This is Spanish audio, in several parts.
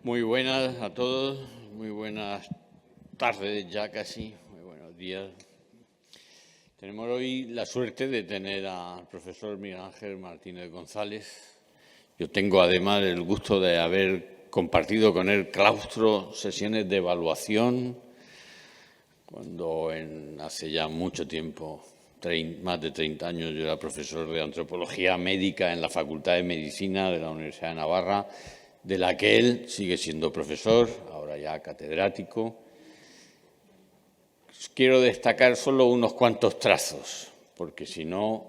Muy buenas a todos, muy buenas tardes ya casi, muy buenos días. Tenemos hoy la suerte de tener al profesor Miguel Ángel Martínez González. Yo tengo además el gusto de haber compartido con él claustro, sesiones de evaluación, cuando hace ya mucho tiempo, más de 30 años, yo era profesor de antropología médica en la Facultad de Medicina de la Universidad de Navarra, de la que él sigue siendo profesor, ahora ya catedrático. Quiero destacar solo unos cuantos trazos, porque si no,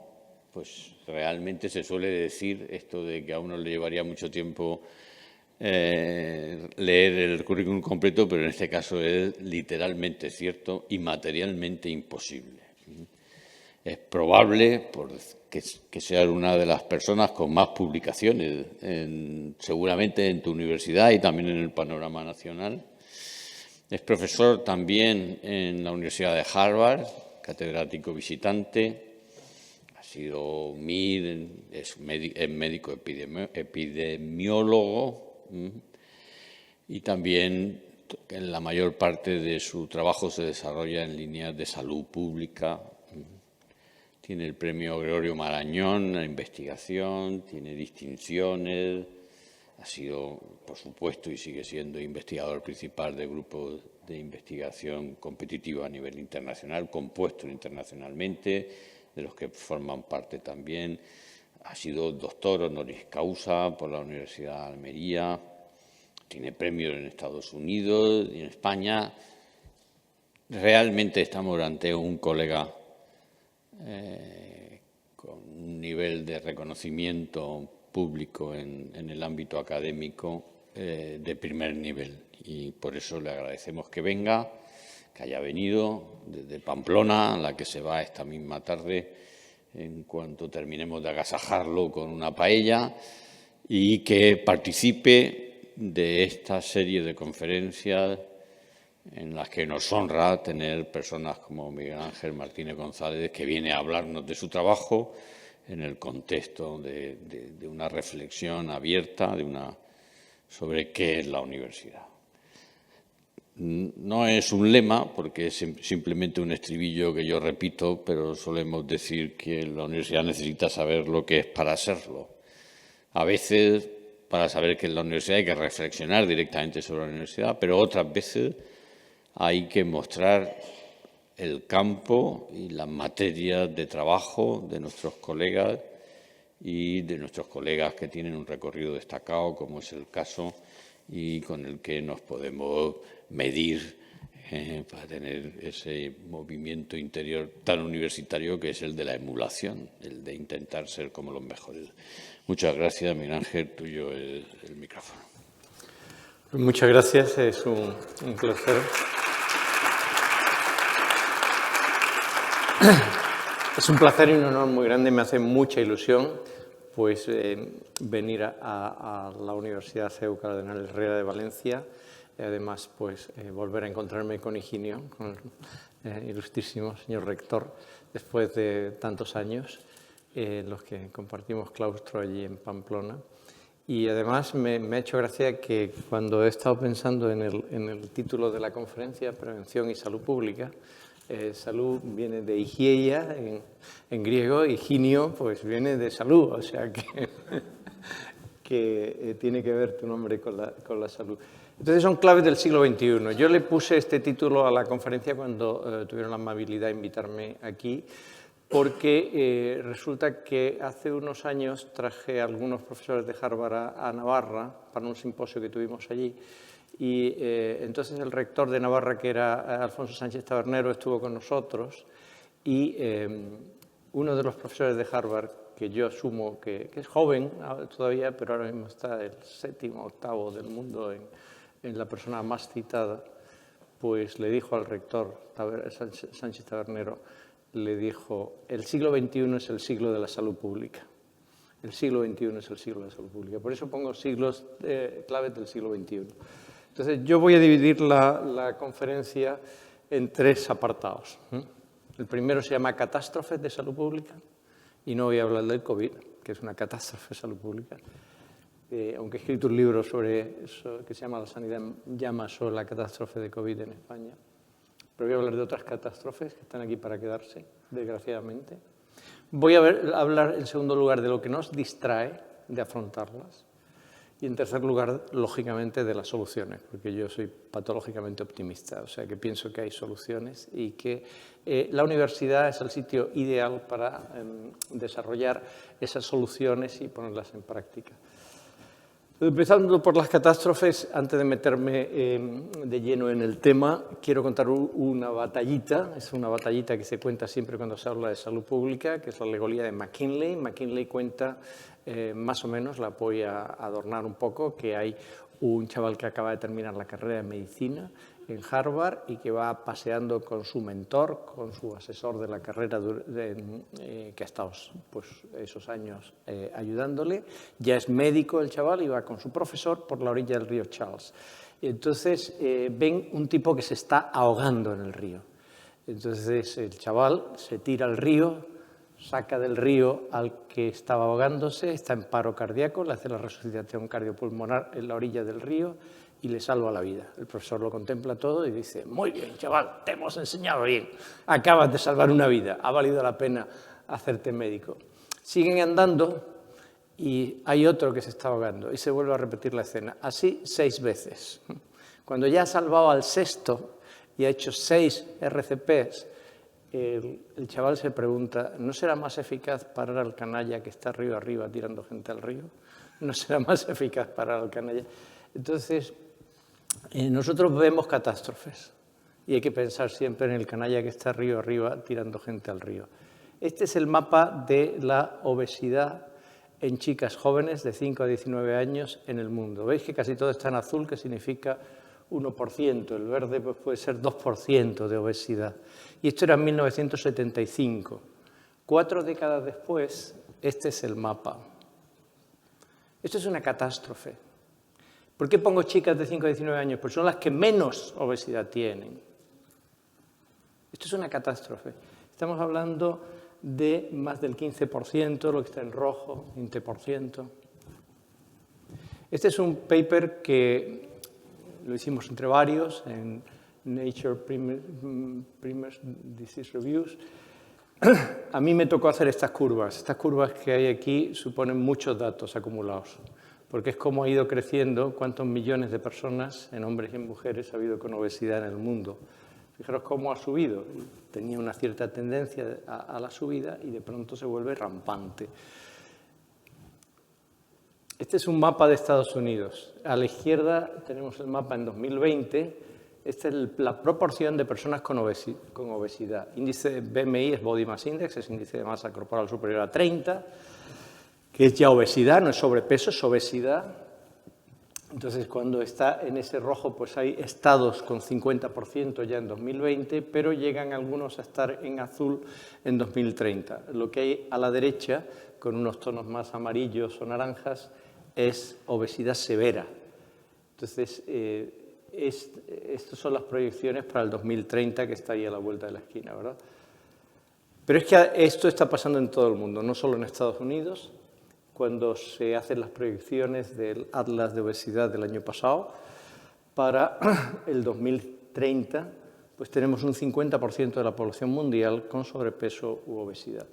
pues realmente se suele decir esto de que a uno le llevaría mucho tiempo leer el currículum completo, pero en este caso es literalmente cierto y materialmente imposible. Es probable que sea una de las personas con más publicaciones, seguramente en tu universidad y también en el panorama nacional. Es profesor también en la Universidad de Harvard, catedrático visitante. Ha sido MIR, es médico epidemiólogo y también en la mayor parte de su trabajo se desarrolla en líneas de salud pública. Tiene el premio Gregorio Marañón en investigación, tiene distinciones, ha sido, por supuesto, y sigue siendo investigador principal de grupos de investigación competitiva a nivel internacional, compuesto internacionalmente, de los que forman parte también. Ha sido doctor honoris causa por la Universidad de Almería, tiene premios en Estados Unidos y en España. Realmente estamos ante un colega con un nivel de reconocimiento público en el ámbito académico de primer nivel, y por eso le agradecemos que venga, que haya venido desde Pamplona, a la que se va esta misma tarde en cuanto terminemos de agasajarlo con una paella, y que participe de esta serie de conferencias en las que nos honra tener personas como Miguel Ángel Martínez González, que viene a hablarnos de su trabajo en el contexto de una reflexión abierta sobre qué es la universidad. No es un lema, porque es simplemente un estribillo que yo repito, pero solemos decir que la universidad necesita saber lo que es para serlo. A veces, para saber qué es la universidad, hay que reflexionar directamente sobre la universidad, pero otras veces hay que mostrar el campo y las materias de trabajo de nuestros colegas y de nuestros colegas que tienen un recorrido destacado, como es el caso, y con el que nos podemos medir para tener ese movimiento interior tan universitario que es el de la emulación, el de intentar ser como los mejores. Muchas gracias, Miguel Ángel, tuyo es el micrófono. Muchas gracias, es un placer. Es un placer y un honor muy grande, me hace mucha ilusión pues venir a la Universidad CEU Cardenal Herrera de Valencia y además pues volver a encontrarme con Higinio, con el ilustrísimo señor rector, después de tantos años en los que compartimos claustro allí en Pamplona. Y además me ha hecho gracia que cuando he estado pensando en el título de la conferencia, Prevención y Salud Pública, salud viene de higieia en griego, y higinio pues viene de salud, o sea que tiene que ver tu nombre con la salud. Entonces son claves del siglo XXI. Yo le puse este título a la conferencia cuando tuvieron la amabilidad de invitarme aquí, porque resulta que hace unos años traje a algunos profesores de Harvard a Navarra para un simposio que tuvimos allí. Y entonces el rector de Navarra, que era Alfonso Sánchez Tabernero, estuvo con nosotros, y uno de los profesores de Harvard, que yo asumo que es joven todavía, pero ahora mismo está el 7º o 8º del mundo en la persona más citada, pues le dijo al rector Sánchez Tabernero, le dijo: el siglo XXI es el siglo de la salud pública. El siglo XXI es el siglo de la salud pública. Por eso pongo siglos claves del siglo XXI. Entonces, yo voy a dividir la conferencia en 3 apartados. El primero se llama Catástrofes de Salud Pública, y no voy a hablar del COVID, que es una catástrofe de salud pública. aunque he escrito un libro sobre eso, que se llama La sanidad en llamas, sobre la catástrofe de COVID en España. Pero voy a hablar de otras catástrofes que están aquí para quedarse, desgraciadamente. Voy a hablar, en segundo lugar, de lo que nos distrae de afrontarlas. Y en tercer lugar, lógicamente, de las soluciones, porque yo soy patológicamente optimista, o sea que pienso que hay soluciones y que la universidad es el sitio ideal para desarrollar esas soluciones y ponerlas en práctica. Empezando por las catástrofes, antes de meterme de lleno en el tema, quiero contar una batallita. Es una batallita que se cuenta siempre cuando se habla de salud pública, que es la alegoría de McKinley. McKinley cuenta, más o menos, la voy a adornar un poco, que hay un chaval que acaba de terminar la carrera de medicina en Harvard y que va paseando con su mentor, con su asesor de la carrera, que ha estado pues, esos años ayudándole. Ya es médico el chaval y va con su profesor por la orilla del río Charles. Y entonces ven un tipo que se está ahogando en el río. Entonces el chaval se tira al río, saca del río al que estaba ahogándose, está en paro cardíaco, le hace la resucitación cardiopulmonar en la orilla del río y le salva la vida. El profesor lo contempla todo y dice: muy bien, chaval, te hemos enseñado bien, acabas de salvar una vida, ha valido la pena hacerte médico. Siguen andando y hay otro que se está ahogando y se vuelve a repetir la escena, así 6 veces. Cuando ya ha salvado al 6º y ha hecho 6 RCPs, el chaval se pregunta: ¿no será más eficaz parar al canalla que está río arriba tirando gente al río? ¿No será más eficaz parar al canalla? Entonces, nosotros vemos catástrofes y hay que pensar siempre en el canalla que está río arriba tirando gente al río. Este es el mapa de la obesidad en chicas jóvenes de 5 a 19 años en el mundo. ¿Veis que casi todo está en azul, que significa 1%? El verde pues, puede ser 2% de obesidad. Y esto era en 1975. 4 décadas después, este es el mapa. Esto es una catástrofe. ¿Por qué pongo chicas de 5 a 19 años? Porque son las que menos obesidad tienen. Esto es una catástrofe. Estamos hablando de más del 15%, lo que está en rojo, 20%. Este es un paper que lo hicimos entre varios en Nature Primers Disease Reviews. A mí me tocó hacer estas curvas. Estas curvas que hay aquí suponen muchos datos acumulados, porque es como ha ido creciendo, cuántos millones de personas, en hombres y en mujeres, ha habido con obesidad en el mundo. Fijaros cómo ha subido. Tenía una cierta tendencia a la subida y de pronto se vuelve rampante. Este es un mapa de Estados Unidos. A la izquierda tenemos el mapa en 2020. Esta es la proporción de personas con obesidad. Índice BMI es Body Mass Index, es índice de masa corporal superior a 30, que es ya obesidad, no es sobrepeso, es obesidad. Entonces, cuando está en ese rojo, pues hay estados con 50% ya en 2020, pero llegan algunos a estar en azul en 2030. Lo que hay a la derecha, con unos tonos más amarillos o naranjas, es obesidad severa. Entonces, estas son las proyecciones para el 2030, que está ahí a la vuelta de la esquina, ¿verdad? Pero es que esto está pasando en todo el mundo, no solo en Estados Unidos. Cuando se hacen las proyecciones del Atlas de Obesidad del año pasado, para el 2030, pues tenemos un 50% de la población mundial con sobrepeso u obesidad.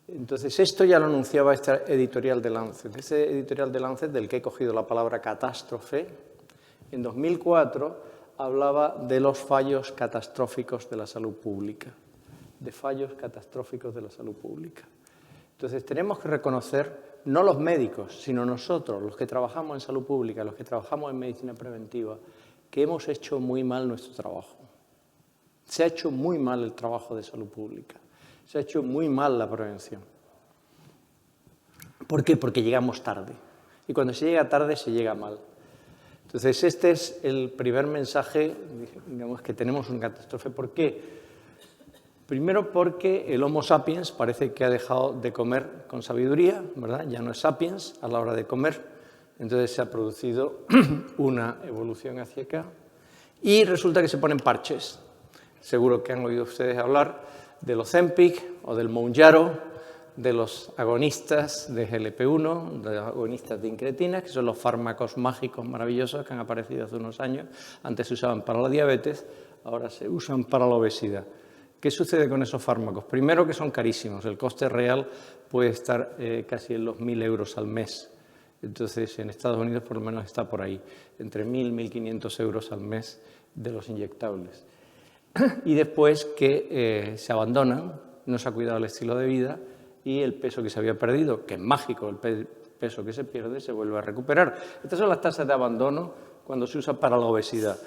Entonces, esto ya lo anunciaba esta editorial de Lancet. Ese editorial de Lancet, del que he cogido la palabra catástrofe, en 2004 hablaba de los fallos catastróficos de la salud pública. De fallos catastróficos de la salud pública. Entonces, tenemos que reconocer, no los médicos, sino nosotros, los que trabajamos en salud pública, los que trabajamos en medicina preventiva, que hemos hecho muy mal nuestro trabajo. Se ha hecho muy mal el trabajo de salud pública. Se ha hecho muy mal la prevención. ¿Por qué? Porque llegamos tarde. Y cuando se llega tarde, se llega mal. Entonces, este es el primer mensaje, digamos, que tenemos una catástrofe. ¿Por qué? Primero porque el Homo sapiens parece que ha dejado de comer con sabiduría, ¿verdad? Ya no es sapiens a la hora de comer. Entonces se ha producido una evolución hacia acá. Y resulta que se ponen parches. Seguro que han oído ustedes hablar del Ozempic o del Mounjaro, de los agonistas de GLP-1, de los agonistas de incretina, que son los fármacos mágicos maravillosos que han aparecido hace unos años. Antes se usaban para la diabetes, ahora se usan para la obesidad. ¿Qué sucede con esos fármacos? Primero, que son carísimos. El coste real puede estar casi en los 1.000 euros al mes. Entonces, en Estados Unidos por lo menos está por ahí, entre 1.000 y 1.500 euros al mes de los inyectables. Y después que se abandonan, no se ha cuidado el estilo de vida y el peso que se había perdido, que es mágico, el peso que se pierde se vuelve a recuperar. Estas son las tasas de abandono cuando se usa para la obesidad,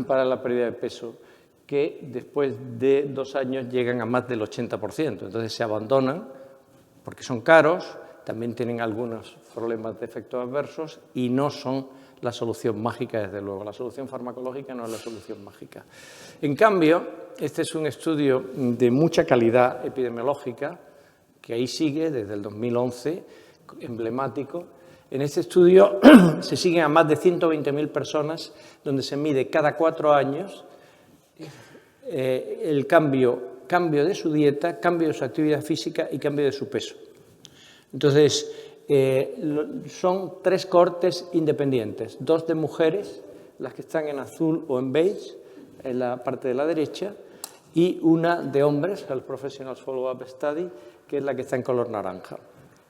para la pérdida de peso, que después de 2 años llegan a más del 80%. Entonces se abandonan porque son caros, también tienen algunos problemas de efectos adversos y no son la solución mágica, desde luego. La solución farmacológica no es la solución mágica. En cambio, este es un estudio de mucha calidad epidemiológica, que ahí sigue desde el 2011, emblemático. En este estudio se siguen a más de 120.000 personas, donde se mide cada 4 años el cambio de su dieta, cambio de su actividad física y cambio de su peso. Entonces, son 3 cohortes independientes, 2 de mujeres, las que están en azul o en beige, en la parte de la derecha, y una de hombres, el Professional Follow-up Study, que es la que está en color naranja.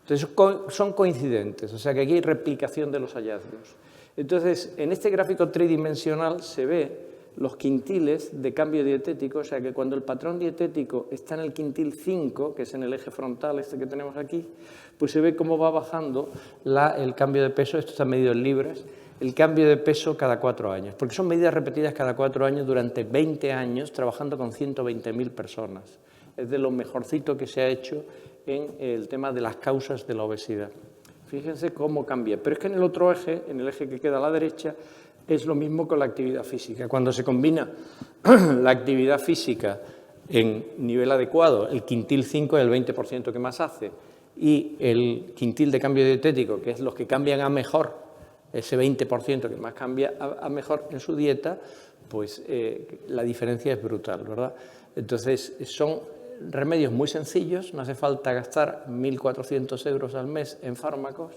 Entonces, son coincidentes, o sea que aquí hay replicación de los hallazgos. Entonces, en este gráfico tridimensional se ve los quintiles de cambio dietético, o sea que cuando el patrón dietético está en el quintil 5, que es en el eje frontal este que tenemos aquí, pues se ve cómo va bajando el cambio de peso, esto está medido en libras, el cambio de peso cada 4 años, porque son medidas repetidas cada 4 años durante 20 años, trabajando con 120.000 personas. Es de lo mejorcito que se ha hecho en el tema de las causas de la obesidad. Fíjense cómo cambia, pero es que en el otro eje, en el eje que queda a la derecha, es lo mismo con la actividad física. Cuando se combina la actividad física en nivel adecuado, el quintil 5 es el 20% que más hace, y el quintil de cambio dietético, que es los que cambian a mejor, ese 20% que más cambia a mejor en su dieta, pues la diferencia es brutal, ¿verdad? Entonces, son remedios muy sencillos, no hace falta gastar 1.400 euros al mes en fármacos,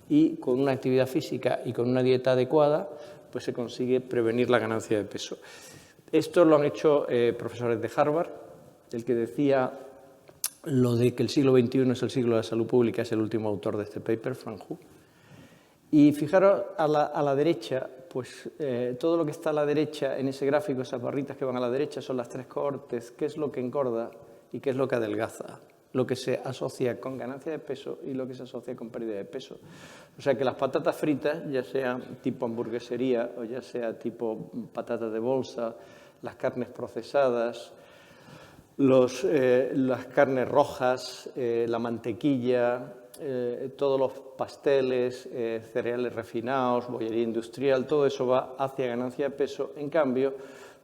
y con una actividad física y con una dieta adecuada, pues se consigue prevenir la ganancia de peso. Esto lo han hecho profesores de Harvard, el que decía lo de que el siglo XXI es el siglo de la salud pública, es el último autor de este paper, Frank Hu. Y fijaros a la derecha, pues todo lo que está a la derecha en ese gráfico, esas barritas que van a la derecha, son las 3 cohortes, qué es lo que engorda y qué es lo que adelgaza, lo que se asocia con ganancia de peso y lo que se asocia con pérdida de peso. O sea que las patatas fritas, ya sea tipo hamburguesería o ya sea tipo patatas de bolsa, las carnes procesadas, las carnes rojas, la mantequilla, todos los pasteles, cereales refinados, bollería industrial, todo eso va hacia ganancia de peso. En cambio,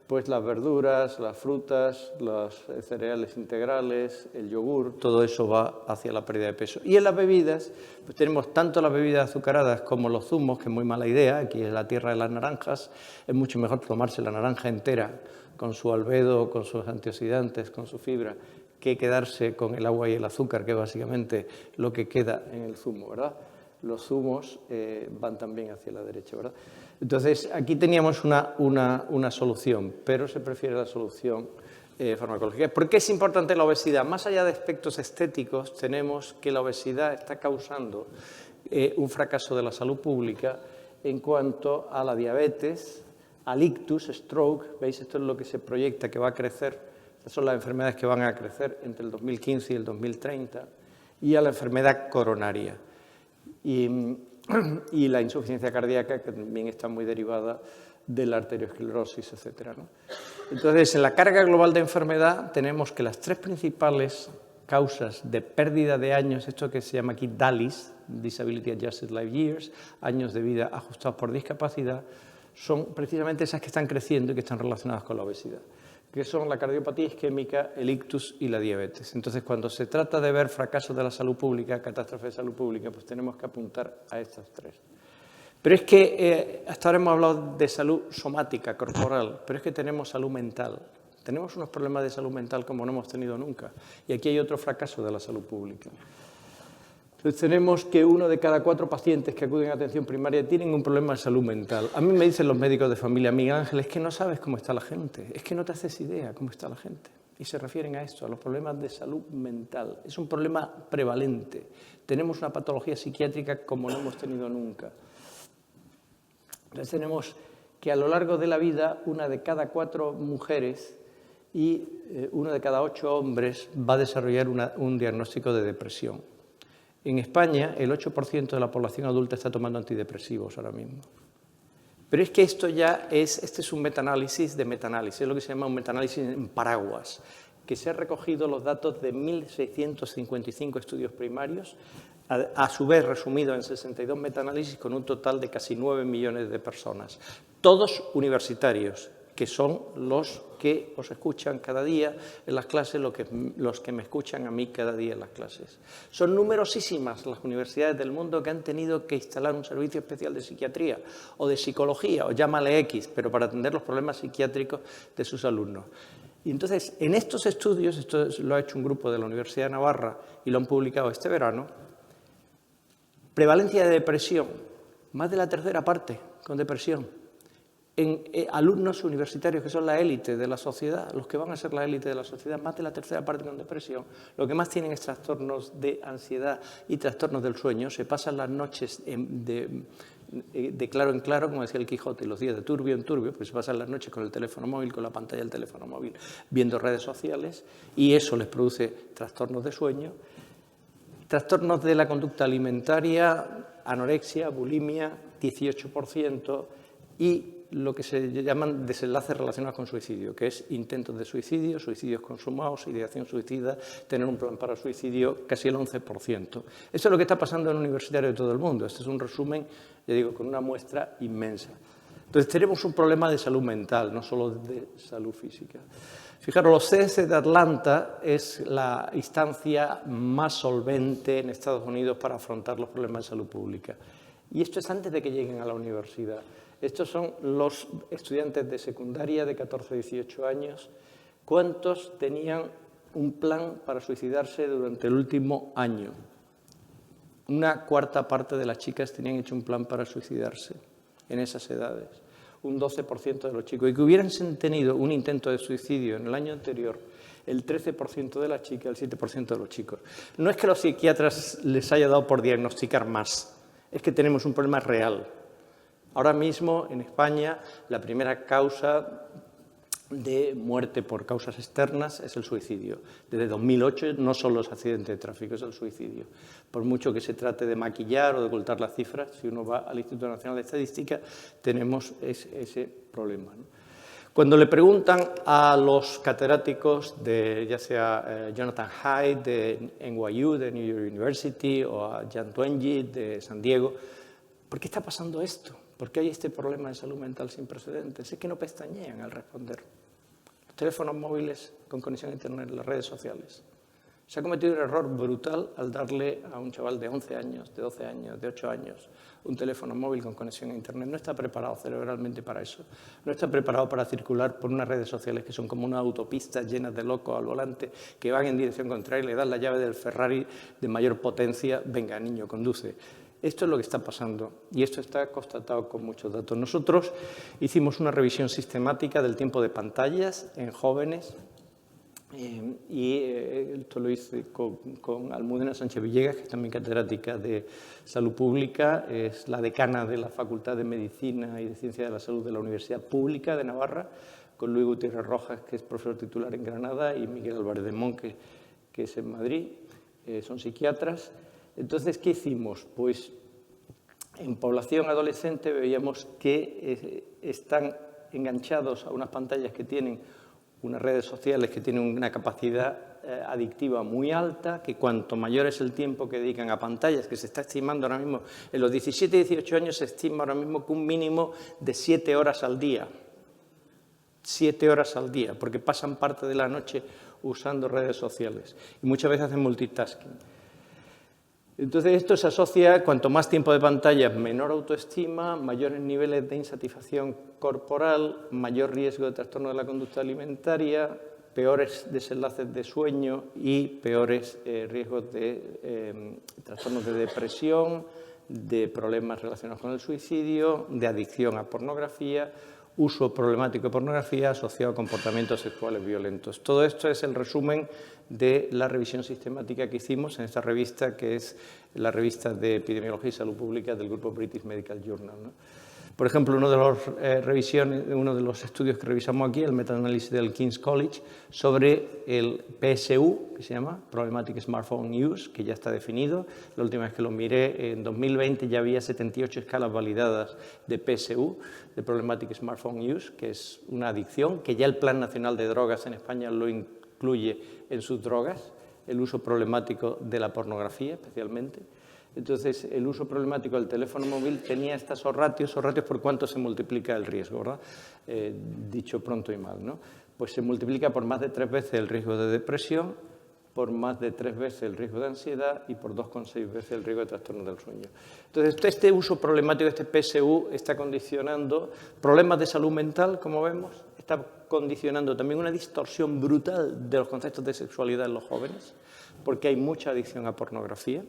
pues las verduras, las frutas, los cereales integrales, el yogur, todo eso va hacia la pérdida de peso. Y en las bebidas, pues tenemos tanto las bebidas azucaradas como los zumos, que es muy mala idea, aquí es la tierra de las naranjas, es mucho mejor tomarse la naranja entera, con su albedo, con sus antioxidantes, con su fibra, que quedarse con el agua y el azúcar, que es básicamente lo que queda en el zumo, ¿verdad? Los zumos van también hacia la derecha, ¿verdad? Entonces, aquí teníamos una solución, pero se prefiere la solución farmacológica. ¿Por qué es importante la obesidad? Más allá de aspectos estéticos, tenemos que la obesidad está causando un fracaso de la salud pública en cuanto a la diabetes, al ictus, stroke, ¿veis? Esto es lo que se proyecta que va a crecer, estas son las enfermedades que van a crecer entre el 2015 y el 2030, y a la enfermedad coronaria. Y la insuficiencia cardíaca, que también está muy derivada de la arteriosclerosis, etc., ¿no? Entonces, en la carga global de enfermedad tenemos que las 3 principales causas de pérdida de años, esto que se llama aquí DALYs, Disability Adjusted Life Years, años de vida ajustados por discapacidad, son precisamente esas que están creciendo y que están relacionadas con la obesidad, que son la cardiopatía isquémica, el ictus y la diabetes. Entonces, cuando se trata de ver fracasos de la salud pública, catástrofe de salud pública, pues tenemos que apuntar a estas 3. Pero es que hasta ahora hemos hablado de salud somática, corporal, pero es que tenemos salud mental Tenemos unos problemas de salud mental como no hemos tenido nunca. Y aquí hay otro fracaso de la salud pública. Entonces tenemos que 1 de cada 4 pacientes que acuden a atención primaria tienen un problema de salud mental. A mí me dicen los médicos de familia, Miguel Ángel, es que no sabes cómo está la gente, es que no te haces idea cómo está la gente. Y se refieren a esto, a los problemas de salud mental. Es un problema prevalente. Tenemos una patología psiquiátrica como no hemos tenido nunca. Entonces tenemos que a lo largo de la vida 1 de cada 4 mujeres y 1 de cada 8 hombres va a desarrollar un diagnóstico de depresión. En España, el 8% de la población adulta está tomando antidepresivos ahora mismo. Pero es que este es un metaanálisis de metaanálisis, es lo que se llama un metaanálisis en paraguas, que se han recogido los datos de 1.655 estudios primarios, a su vez resumido en 62 metaanálisis con un total de casi 9 millones de personas, todos universitarios, que son los que os escuchan cada día en las clases, los que me escuchan a mí cada día en las clases. Son numerosísimas las universidades del mundo que han tenido que instalar un servicio especial de psiquiatría o de psicología, o llámale X, pero para atender los problemas psiquiátricos de sus alumnos. Y entonces, en estos estudios, esto lo ha hecho un grupo de la Universidad de Navarra y lo han publicado este verano, prevalencia de depresión, más de la tercera parte con depresión. En alumnos universitarios que son la élite de la sociedad, los que van a ser la élite de la sociedad, más de la tercera parte con depresión, lo que más tienen es trastornos de ansiedad y trastornos del sueño, se pasan las noches de claro en claro, como decía el Quijote, y los días de turbio en turbio, pues se pasan las noches con el teléfono móvil, con la pantalla del teléfono móvil, viendo redes sociales, y eso les produce trastornos de sueño, trastornos de la conducta alimentaria, anorexia, bulimia, 18%, y lo que se llaman desenlaces relacionados con suicidio, que es intentos de suicidio, suicidios consumados, ideación suicida, tener un plan para suicidio, casi el 11%. Eso es lo que está pasando en universitarios de todo el mundo. Este es un resumen, ya digo, con una muestra inmensa. Entonces tenemos un problema de salud mental, no solo de salud física. Fijaros, los CDC de Atlanta es la instancia más solvente en Estados Unidos para afrontar los problemas de salud pública. Y esto es antes de que lleguen a la universidad. Estos son los estudiantes de secundaria de 14 a 18 años. ¿Cuántos tenían un plan para suicidarse durante el último año? 1/4 parte de las chicas tenían hecho un plan para suicidarse en esas edades. Un 12% de los chicos. Y que hubieran tenido un intento de suicidio en el año anterior, el 13% de las chicas, el 7% de los chicos. No es que los psiquiatras les haya dado por diagnosticar más, es que tenemos un problema real. Ahora mismo, en España, la primera causa de muerte por causas externas es el suicidio. Desde 2008 no son los accidentes de tráfico, es el suicidio. Por mucho que se trate de maquillar o de ocultar las cifras, si uno va al Instituto Nacional de Estadística, tenemos ese problema, ¿no? Cuando le preguntan a los catedráticos de, ya sea Jonathan Haidt de NYU, de New York University, o a Jan Twenji de San Diego, ¿por qué está pasando esto? ¿Por qué hay este problema de salud mental sin precedentes? Es que no pestañean al responder. Los teléfonos móviles con conexión a Internet, las redes sociales. Se ha cometido un error brutal al darle a un chaval de 11 años, de 12 años, de 8 años, un teléfono móvil con conexión a Internet. No está preparado cerebralmente para eso. No está preparado para circular por unas redes sociales que son como una autopista llenas de locos al volante que van en dirección contraria y le dan la llave del Ferrari de mayor potencia. Venga, niño, conduce. Esto es lo que está pasando y esto está constatado con muchos datos. Nosotros hicimos una revisión sistemática del tiempo de pantallas en jóvenes y esto lo hice con Almudena Sánchez Villegas, que es también catedrática de Salud Pública, es la decana de la Facultad de Medicina y de Ciencia de la Salud de la Universidad Pública de Navarra, con Luis Gutiérrez Rojas, que es profesor titular en Granada, y Miguel Álvarez de Mon, que es en Madrid, son psiquiatras. Entonces, ¿qué hicimos? Pues en población adolescente veíamos que están enganchados a unas pantallas que tienen unas redes sociales que tienen una capacidad adictiva muy alta, que cuanto mayor es el tiempo que dedican a pantallas, que se está estimando ahora mismo, en los 17 y 18 años se estima ahora mismo que un mínimo de 7 horas al día. 7 horas al día, porque pasan parte de la noche usando redes sociales y muchas veces hacen multitasking. Entonces, esto se asocia, cuanto más tiempo de pantalla, menor autoestima, mayores niveles de insatisfacción corporal, mayor riesgo de trastorno de la conducta alimentaria, peores desenlaces de sueño y peores riesgos de trastornos de depresión, de problemas relacionados con el suicidio, de adicción a pornografía, uso problemático de pornografía asociado a comportamientos sexuales violentos. Todo esto es el resumen de la revisión sistemática que hicimos en esta revista, que es la revista de Epidemiología y Salud Pública del grupo British Medical Journal, ¿no? Por ejemplo, uno de los estudios que revisamos aquí, el metaanálisis del King's College, sobre el PSU, que se llama Problematic Smartphone Use, que ya está definido. La última vez que lo miré, en 2020, ya había 78 escalas validadas de PSU, de Problematic Smartphone Use, que es una adicción, que ya el Plan Nacional de Drogas en España lo incluye en sus drogas, el uso problemático de la pornografía especialmente. Entonces, el uso problemático del teléfono móvil tenía estos ratios por cuánto se multiplica el riesgo, ¿verdad? Dicho pronto y mal, ¿no? Pues se multiplica por más de 3 veces el riesgo de depresión, por más de 3 veces el riesgo de ansiedad y por 2,6 veces el riesgo de trastorno del sueño. Entonces, este uso problemático, este PSU, está condicionando problemas de salud mental, como vemos, está condicionando también una distorsión brutal de los conceptos de sexualidad en los jóvenes, porque hay mucha adicción a pornografía.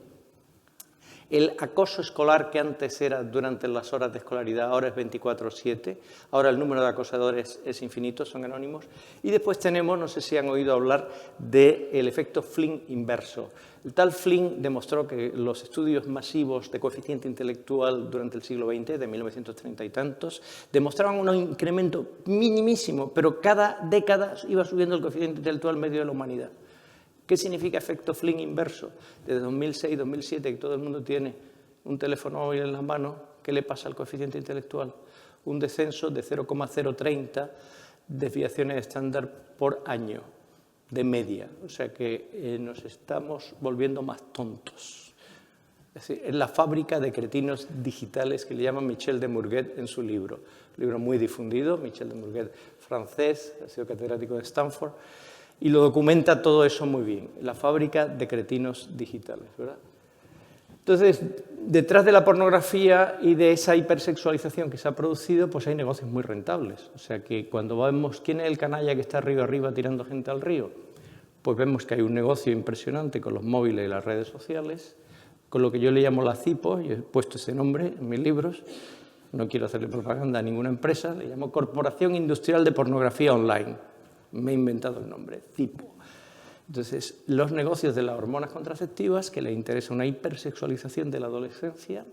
El acoso escolar, que antes era durante las horas de escolaridad, ahora es 24/7. Ahora el número de acosadores es infinito, son anónimos. Y después tenemos, no sé si han oído hablar, del efecto Flynn inverso. El tal Flynn demostró que los estudios masivos de coeficiente intelectual durante el siglo XX, de 1930 y tantos, demostraban un incremento minimísimo, pero cada década iba subiendo el coeficiente intelectual medio de la humanidad. ¿Qué significa efecto Flynn inverso? Desde 2006, 2007, que todo el mundo tiene un teléfono móvil en la mano, ¿qué le pasa al coeficiente intelectual? Un descenso de 0,030 desviaciones estándar por año, de media. O sea que nos estamos volviendo más tontos. Es decir, es la fábrica de cretinos digitales que le llama Michel de Mourguet en su libro. Un libro muy difundido, Michel de Mourguet, francés, ha sido catedrático de Stanford, y lo documenta todo eso muy bien, la fábrica de cretinos digitales, ¿verdad? Entonces, detrás de la pornografía y de esa hipersexualización que se ha producido, pues hay negocios muy rentables. O sea que cuando vemos quién es el canalla que está arriba tirando gente al río, pues vemos que hay un negocio impresionante con los móviles y las redes sociales, con lo que yo le llamo la CIPO, y he puesto ese nombre en mis libros, no quiero hacerle propaganda a ninguna empresa, le llamo Corporación Industrial de Pornografía Online. Me he inventado el nombre, CIPO. Entonces, los negocios de las hormonas contraceptivas, que le interesa una hipersexualización de la adolescencia,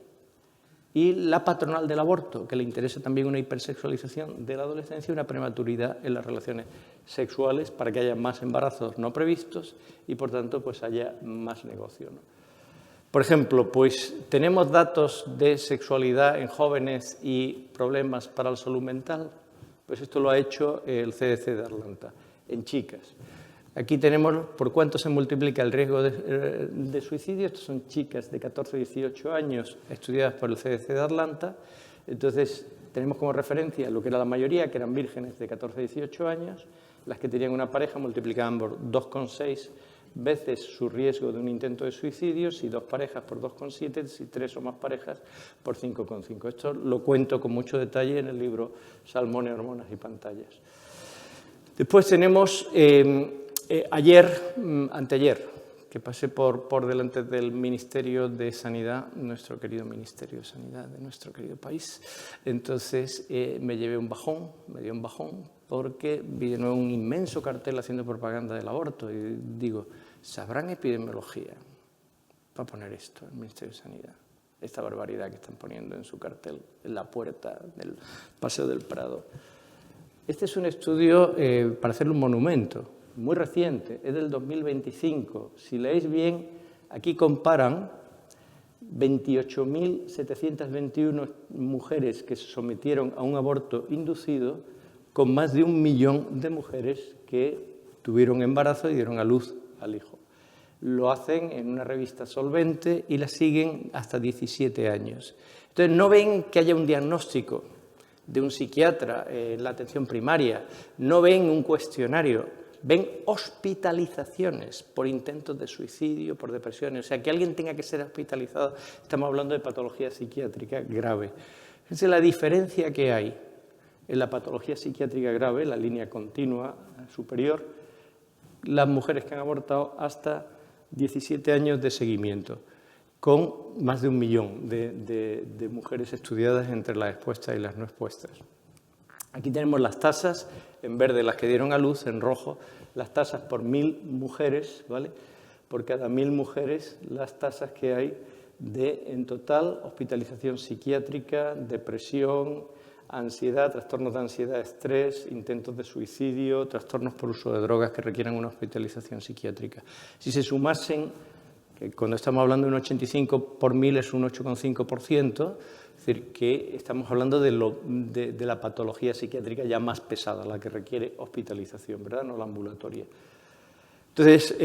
y la patronal del aborto, que le interesa también una hipersexualización de la adolescencia y una prematuridad en las relaciones sexuales para que haya más embarazos no previstos y, por tanto, pues haya más negocio, ¿no? Por ejemplo, pues tenemos datos de sexualidad en jóvenes y problemas para la salud mental. Pues esto lo ha hecho el CDC de Atlanta, en chicas. Aquí tenemos por cuánto se multiplica el riesgo de suicidio. Estas son chicas de 14 a 18 años estudiadas por el CDC de Atlanta. Entonces, tenemos como referencia lo que era la mayoría, que eran vírgenes de 14 a 18 años. Las que tenían una pareja multiplicaban por 2,6 veces su riesgo de un intento de suicidio, si 2 parejas por 2,7, si 3 o más parejas por 5,5. Esto lo cuento con mucho detalle en el libro Salmones, Hormonas y Pantallas. Después tenemos anteayer, que pasé por delante del Ministerio de Sanidad, nuestro querido Ministerio de Sanidad de nuestro querido país. Entonces me dio un bajón, porque vi de nuevo un inmenso cartel haciendo propaganda del aborto y digo, ¿sabrán epidemiología para poner esto en el Ministerio de Sanidad? Esta barbaridad que están poniendo en su cartel en la puerta del Paseo del Prado. Este es un estudio para hacerle un monumento, muy reciente, es del 2025. Si leéis bien, aquí comparan 28.721 mujeres que se sometieron a un aborto inducido con más de 1 millón de mujeres que tuvieron embarazo y dieron a luz al hijo. Lo hacen en una revista solvente y la siguen hasta 17 años. Entonces, no ven que haya un diagnóstico de un psiquiatra en la atención primaria, no ven un cuestionario, ven hospitalizaciones por intentos de suicidio, por depresiones. O sea, que alguien tenga que ser hospitalizado, estamos hablando de patología psiquiátrica grave. Esa es la diferencia que hay en la patología psiquiátrica grave, la línea continua superior, las mujeres que han abortado hasta 17 años de seguimiento, con más de 1 millón de mujeres estudiadas entre las expuestas y las no expuestas. Aquí tenemos las tasas, en verde las que dieron a luz, en rojo las tasas por 1000 mujeres, ¿vale? Por cada 1000 mujeres las tasas que hay de, en total, hospitalización psiquiátrica, depresión, ansiedad, trastornos de ansiedad, estrés, intentos de suicidio, trastornos por uso de drogas que requieran una hospitalización psiquiátrica. Si se sumasen, que cuando estamos hablando de un 85 por 1000 es un 8,5%, es decir, que estamos hablando de la patología psiquiátrica ya más pesada, la que requiere hospitalización, ¿verdad? No la ambulatoria. Entonces,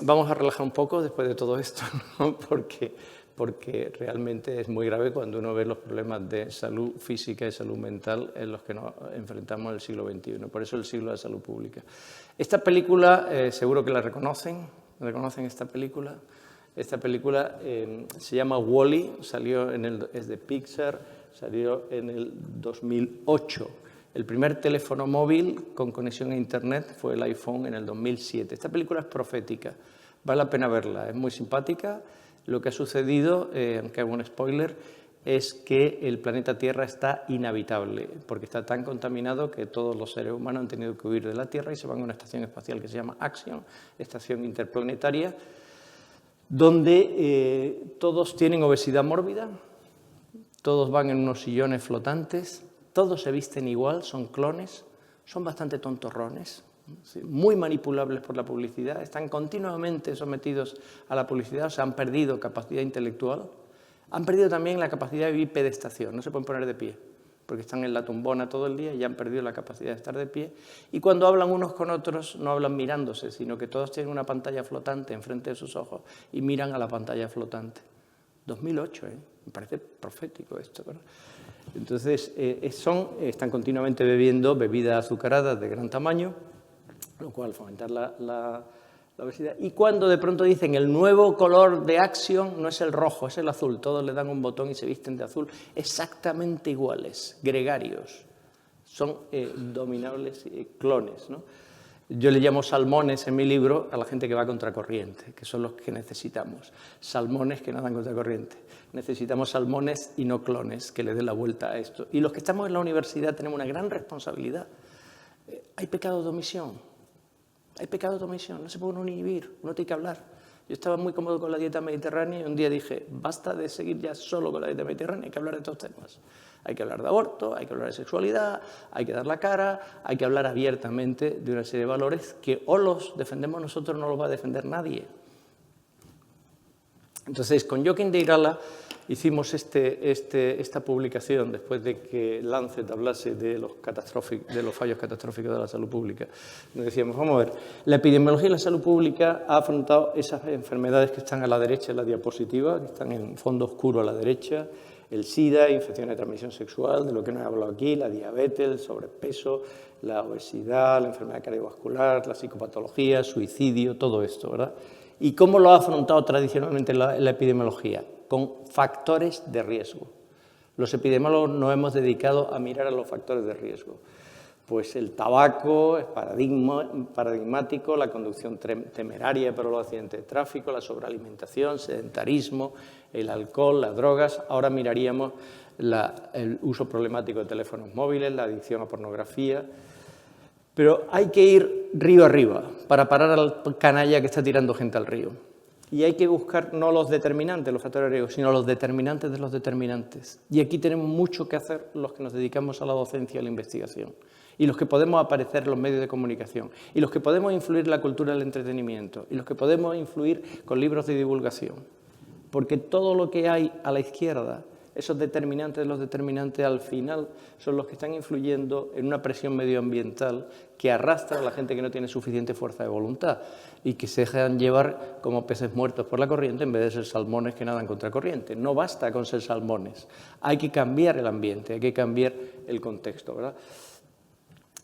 vamos a relajar un poco después de todo esto, ¿no? Porque realmente es muy grave cuando uno ve los problemas de salud física y salud mental en los que nos enfrentamos en el siglo XXI. Por eso el siglo de la salud pública. Esta película, seguro que la reconocen. ¿Reconocen esta película? Esta película se llama Wall-E, es de Pixar, salió en el 2008. El primer teléfono móvil con conexión a Internet fue el iPhone en el 2007. Esta película es profética, vale la pena verla, es muy simpática. Lo que ha sucedido, aunque hago un spoiler, es que el planeta Tierra está inhabitable, porque está tan contaminado que todos los seres humanos han tenido que huir de la Tierra y se van a una estación espacial que se llama Axiom, estación interplanetaria, donde todos tienen obesidad mórbida, todos van en unos sillones flotantes, todos se visten igual, son clones, son bastante tontorrones, muy manipulables por la publicidad, están continuamente sometidos a la publicidad, o sea, han perdido capacidad intelectual, han perdido también la capacidad de vivir pedestación, no se pueden poner de pie, porque están en la tumbona todo el día y ya han perdido la capacidad de estar de pie. Y cuando hablan unos con otros, no hablan mirándose, sino que todos tienen una pantalla flotante enfrente de sus ojos y miran a la pantalla flotante. 2008, me parece profético esto, ¿verdad? Entonces, están continuamente bebiendo bebidas azucaradas de gran tamaño, lo cual fomentar la obesidad. Y cuando de pronto dicen el nuevo color de Axiom no es el rojo, es el azul, todos le dan un botón y se visten de azul, exactamente iguales, gregarios, son dominables clones, ¿no? Yo le llamo salmones en mi libro a la gente que va contracorriente, que son los que necesitamos, salmones que nadan contracorriente. Necesitamos salmones y no clones que le den la vuelta a esto. Y los que estamos en la universidad tenemos una gran responsabilidad. Hay pecado de omisión. Hay pecado de omisión, no se puede uno inhibir, uno tiene que hablar. Yo estaba muy cómodo con la dieta mediterránea y un día dije, basta de seguir ya solo con la dieta mediterránea, hay que hablar de estos temas. Hay que hablar de aborto, hay que hablar de sexualidad, hay que dar la cara, hay que hablar abiertamente de una serie de valores que o los defendemos nosotros o no los va a defender nadie. Entonces, con Joaquín de Irala hicimos esta publicación después de que Lancet hablase de los fallos catastróficos de la salud pública. Nos decíamos, vamos a ver, la epidemiología y la salud pública ha afrontado esas enfermedades que están a la derecha en la diapositiva, que están en fondo oscuro a la derecha, el SIDA, infecciones de transmisión sexual, de lo que no he hablado aquí, la diabetes, el sobrepeso, la obesidad, la enfermedad cardiovascular, la psicopatología, suicidio, todo esto, ¿verdad? ¿Y cómo lo ha afrontado tradicionalmente la epidemiología? Con factores de riesgo. Los epidemiólogos nos hemos dedicado a mirar a los factores de riesgo. Pues el tabaco es paradigmático, la conducción temeraria para los accidentes de tráfico, la sobrealimentación, sedentarismo, el alcohol, las drogas. Ahora miraríamos el uso problemático de teléfonos móviles, la adicción a pornografía. Pero hay que ir río arriba para parar al canalla que está tirando gente al río. Y hay que buscar no los determinantes, los factores de riesgo, sino los determinantes de los determinantes. Y aquí tenemos mucho que hacer los que nos dedicamos a la docencia y a la investigación. Y los que podemos aparecer en los medios de comunicación. Y los que podemos influir en la cultura del entretenimiento. Y los que podemos influir con libros de divulgación. Porque todo lo que hay a la izquierda, esos determinantes de los determinantes, al final son los que están influyendo en una presión medioambiental que arrastra a la gente que no tiene suficiente fuerza de voluntad y que se dejan llevar como peces muertos por la corriente en vez de ser salmones que nadan contra corriente. No basta con ser salmones, hay que cambiar el ambiente, hay que cambiar el contexto, ¿verdad?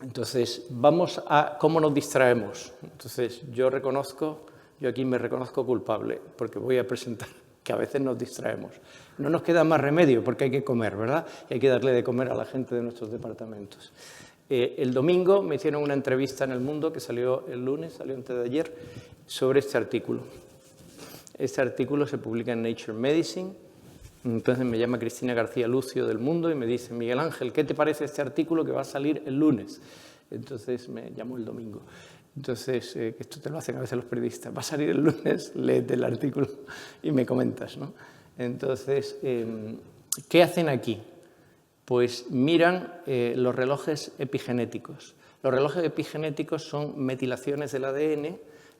Entonces, vamos a cómo nos distraemos. Entonces, yo aquí me reconozco culpable, porque voy a presentar que a veces nos distraemos. No nos queda más remedio, porque hay que comer, ¿verdad? Y hay que darle de comer a la gente de nuestros departamentos. El domingo me hicieron una entrevista en El Mundo, que salió el lunes, salió antes de ayer, sobre este artículo. Este artículo se publica en Nature Medicine. Entonces me llama Cristina García Lucio del Mundo y me dice: Miguel Ángel, ¿qué te parece este artículo que va a salir el lunes? Entonces me llamó el domingo. Entonces, esto te lo hacen a veces los periodistas. Va a salir el lunes, léete el artículo y me comentas, ¿no? Entonces, ¿qué hacen aquí? Pues miran los relojes epigenéticos. Los relojes epigenéticos son metilaciones del ADN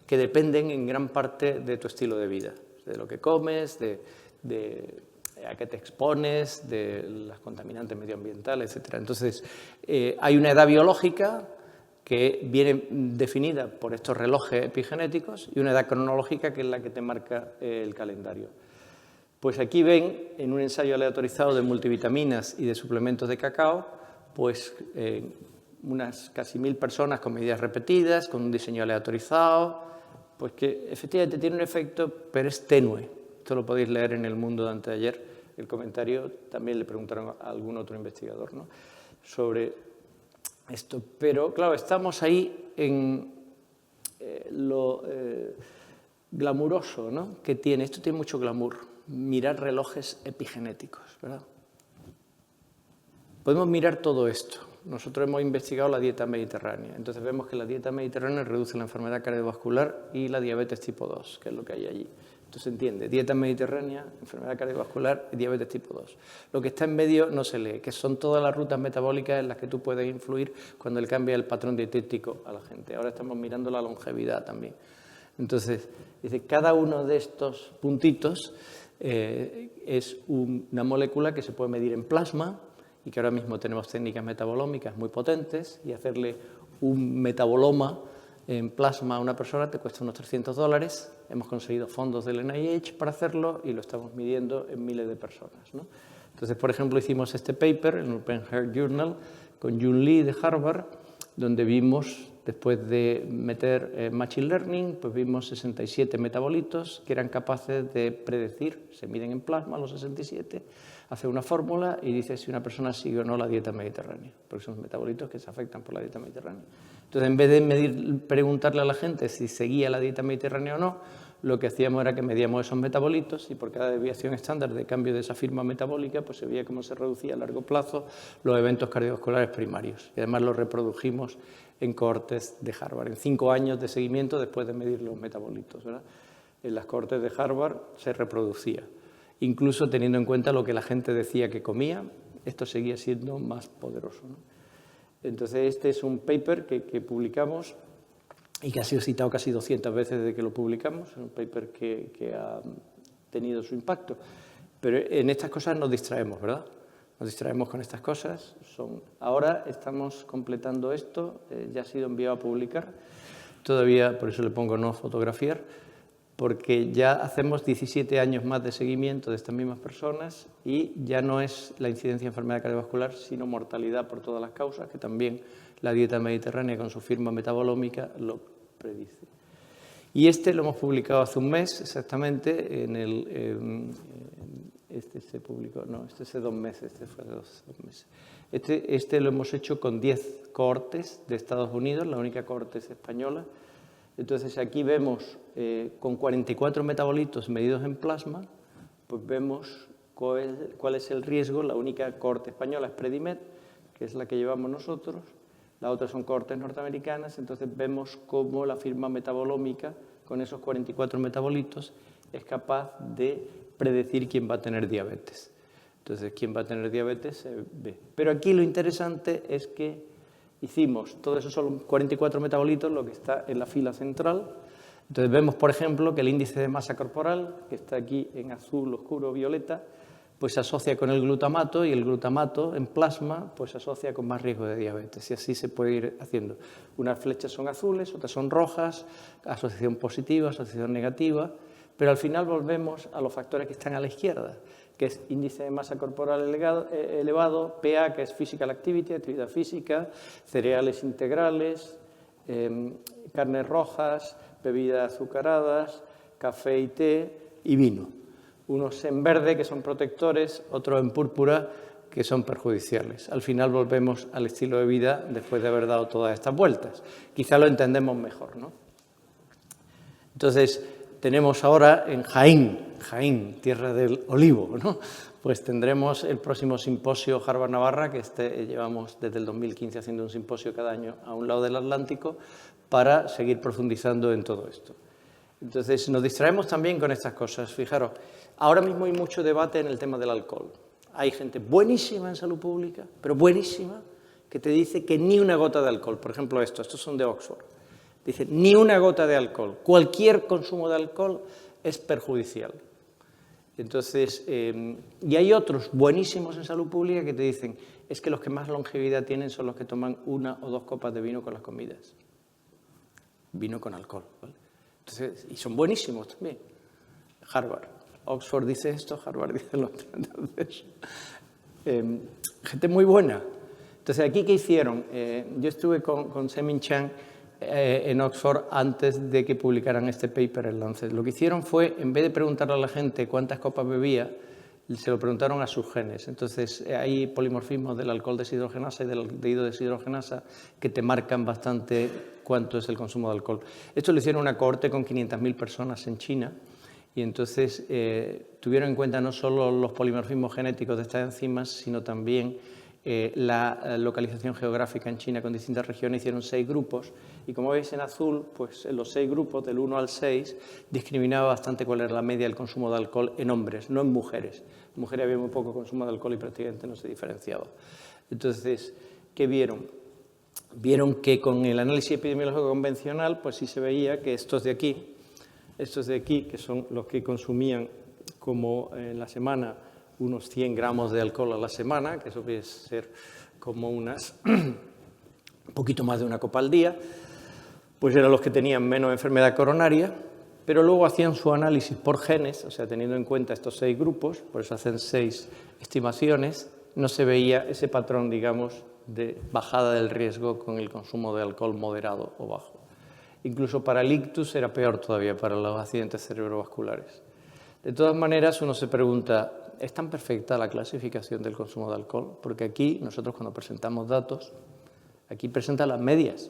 que dependen en gran parte de tu estilo de vida, de lo que comes, a qué te expones, de las contaminantes medioambientales, etc. Entonces, hay una edad biológica que viene definida por estos relojes epigenéticos y una edad cronológica que es la que te marca el calendario. Pues aquí ven, en un ensayo aleatorizado de multivitaminas y de suplementos de cacao, pues unas casi 1000 personas con medidas repetidas, con un diseño aleatorizado, pues que efectivamente tiene un efecto, pero es tenue. Esto lo podéis leer en El Mundo de antes de ayer. El comentario también le preguntaron a algún otro investigador, ¿no?, sobre esto. Pero, claro, estamos ahí en lo glamuroso, ¿no?, que tiene. Esto tiene mucho glamour, mirar relojes epigenéticos, ¿verdad? Podemos mirar todo esto. Nosotros hemos investigado la dieta mediterránea. Entonces vemos que la dieta mediterránea reduce la enfermedad cardiovascular y la diabetes tipo 2, que es lo que hay allí. Entonces se entiende, dieta mediterránea, enfermedad cardiovascular y diabetes tipo 2. Lo que está en medio no se lee, que son todas las rutas metabólicas en las que tú puedes influir cuando él cambia el patrón dietético a la gente. Ahora estamos mirando la longevidad también. Entonces, dice, cada uno de estos puntitos es una molécula que se puede medir en plasma y que ahora mismo tenemos técnicas metabolómicas muy potentes, y hacerle un metaboloma en plasma a una persona te cuesta unos $300. Hemos conseguido fondos del NIH para hacerlo y lo estamos midiendo en miles de personas, ¿no? Entonces, por ejemplo, hicimos este paper en el Open Heart Journal con Jun Lee de Harvard, donde vimos, después de meter Machine Learning, pues vimos 67 metabolitos que eran capaces de predecir, se miden en plasma los 67, hace una fórmula y dice si una persona sigue o no la dieta mediterránea, porque son metabolitos que se afectan por la dieta mediterránea. Entonces, en vez de preguntarle a la gente si seguía la dieta mediterránea o no, lo que hacíamos era que medíamos esos metabolitos y por cada desviación estándar de cambio de esa firma metabólica, pues se veía cómo se reducía a largo plazo los eventos cardiovasculares primarios. Y además lo reprodujimos en cohortes de Harvard, en 5 años de seguimiento después de medir los metabolitos, ¿verdad? En las cohortes de Harvard se reproducía. Incluso teniendo en cuenta lo que la gente decía que comía, esto seguía siendo más poderoso, ¿no? Entonces, este es un paper que publicamos y que ha sido citado casi 200 veces desde que lo publicamos. Es un paper que ha tenido su impacto. Pero en estas cosas nos distraemos, ¿verdad? Nos distraemos con estas cosas. Ahora estamos completando esto, ya ha sido enviado a publicar. Todavía, por eso le pongo no fotografiar, porque ya hacemos 17 años más de seguimiento de estas mismas personas y ya no es la incidencia de enfermedad cardiovascular, sino mortalidad por todas las causas, que también la dieta mediterránea con su firma metabolómica lo predice. Y este lo hemos publicado hace un mes exactamente, este se publicó, no, este hace 2 meses, este fue hace 2 meses. Este lo hemos hecho con 10 cohortes de Estados Unidos, la única cohorte es española. Entonces aquí vemos con 44 metabolitos medidos en plasma, pues vemos cuál es el riesgo. La única cohorte española es Predimed, que es la que llevamos nosotros. Las otras son cohortes norteamericanas. Entonces vemos cómo la firma metabolómica con esos 44 metabolitos es capaz de predecir quién va a tener diabetes. Entonces, quién va a tener diabetes se ve. Pero aquí lo interesante es que hicimos, todo eso son 44 metabolitos, lo que está en la fila central. Entonces vemos, por ejemplo, que el índice de masa corporal, que está aquí en azul oscuro violeta, pues se asocia con el glutamato, y el glutamato en plasma pues se asocia con más riesgo de diabetes. Y así se puede ir haciendo. Unas flechas son azules, otras son rojas, asociación positiva, asociación negativa, Pero al final volvemos a los factores que están a la izquierda, que es índice de masa corporal elevado, PA, que es physical activity, actividad física, cereales integrales, carnes rojas, bebidas azucaradas, café y té y vino. Unos en verde, que son protectores, otros en púrpura, que son perjudiciales. Al final volvemos al estilo de vida después de haber dado todas estas vueltas. Quizá lo entendemos mejor, ¿no? Entonces, tenemos ahora en Jaén, tierra del olivo, ¿no? Pues tendremos el próximo simposio Harvard-Navarra, que llevamos desde el 2015 haciendo un simposio cada año a un lado del Atlántico para seguir profundizando en todo esto. Entonces, nos distraemos también con estas cosas. Fijaros, ahora mismo hay mucho debate en el tema del alcohol. Hay gente buenísima en salud pública, pero buenísima, que te dice que ni una gota de alcohol. Por ejemplo, estos son de Oxford. Dice, ni una gota de alcohol. Cualquier consumo de alcohol es perjudicial. Entonces, y hay otros buenísimos en salud pública que te dicen, es que los que más longevidad tienen son los que toman 1 o 2 copas de vino con las comidas. Vino con alcohol, ¿vale? Entonces, y son buenísimos también. Harvard. Oxford dice esto, Harvard dice lo otro. Entonces, gente muy buena. Entonces, ¿aquí qué hicieron? Yo estuve con Semin Chang en Oxford antes de que publicaran este paper en Lancet. Lo que hicieron fue, en vez de preguntarle a la gente cuántas copas bebía, se lo preguntaron a sus genes. Entonces, hay polimorfismos del alcohol deshidrogenasa y del aldehído deshidrogenasa que te marcan bastante cuánto es el consumo de alcohol. Esto lo hicieron una cohorte con 500.000 personas en China y entonces tuvieron en cuenta no solo los polimorfismos genéticos de estas enzimas, sino también la localización geográfica en China con distintas regiones. Hicieron 6 grupos y como veis en azul, pues en los 6 grupos, del 1 al 6, discriminaba bastante cuál era la media del consumo de alcohol en hombres, no en mujeres. En mujeres había muy poco consumo de alcohol y prácticamente no se diferenciaba. Entonces, ¿qué vieron? Vieron que con el análisis epidemiológico convencional, pues sí se veía que estos de aquí, que son los que consumían como en la semana unos 100 gramos de alcohol a la semana, que eso puede ser como un poquito más de una copa al día, pues eran los que tenían menos enfermedad coronaria, pero luego hacían su análisis por genes, o sea, teniendo en cuenta estos 6 grupos, por eso hacen 6 estimaciones, no se veía ese patrón, digamos, de bajada del riesgo con el consumo de alcohol moderado o bajo. Incluso para el ictus era peor todavía, para los accidentes cerebrovasculares. De todas maneras, uno se pregunta, ¿es tan perfecta la clasificación del consumo de alcohol? Porque aquí, nosotros cuando presentamos datos, aquí presentan las medias,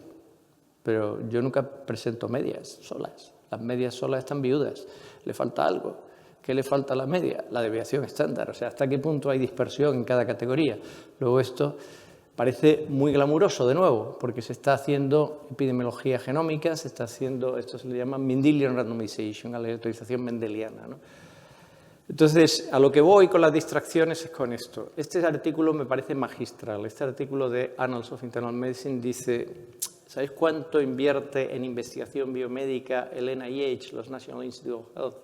pero yo nunca presento medias solas. Las medias solas están viudas, le falta algo. ¿Qué le falta a la media? La desviación estándar, o sea, ¿hasta qué punto hay dispersión en cada categoría? Luego esto parece muy glamuroso de nuevo, porque se está haciendo epidemiología genómica, se está haciendo, esto se le llama Mendelian randomization, aleatorización mendeliana, ¿no? Entonces, a lo que voy con las distracciones es con esto. Este artículo me parece magistral. Este artículo de Annals of Internal Medicine dice, ¿sabéis cuánto invierte en investigación biomédica el NIH, los National Institute of Health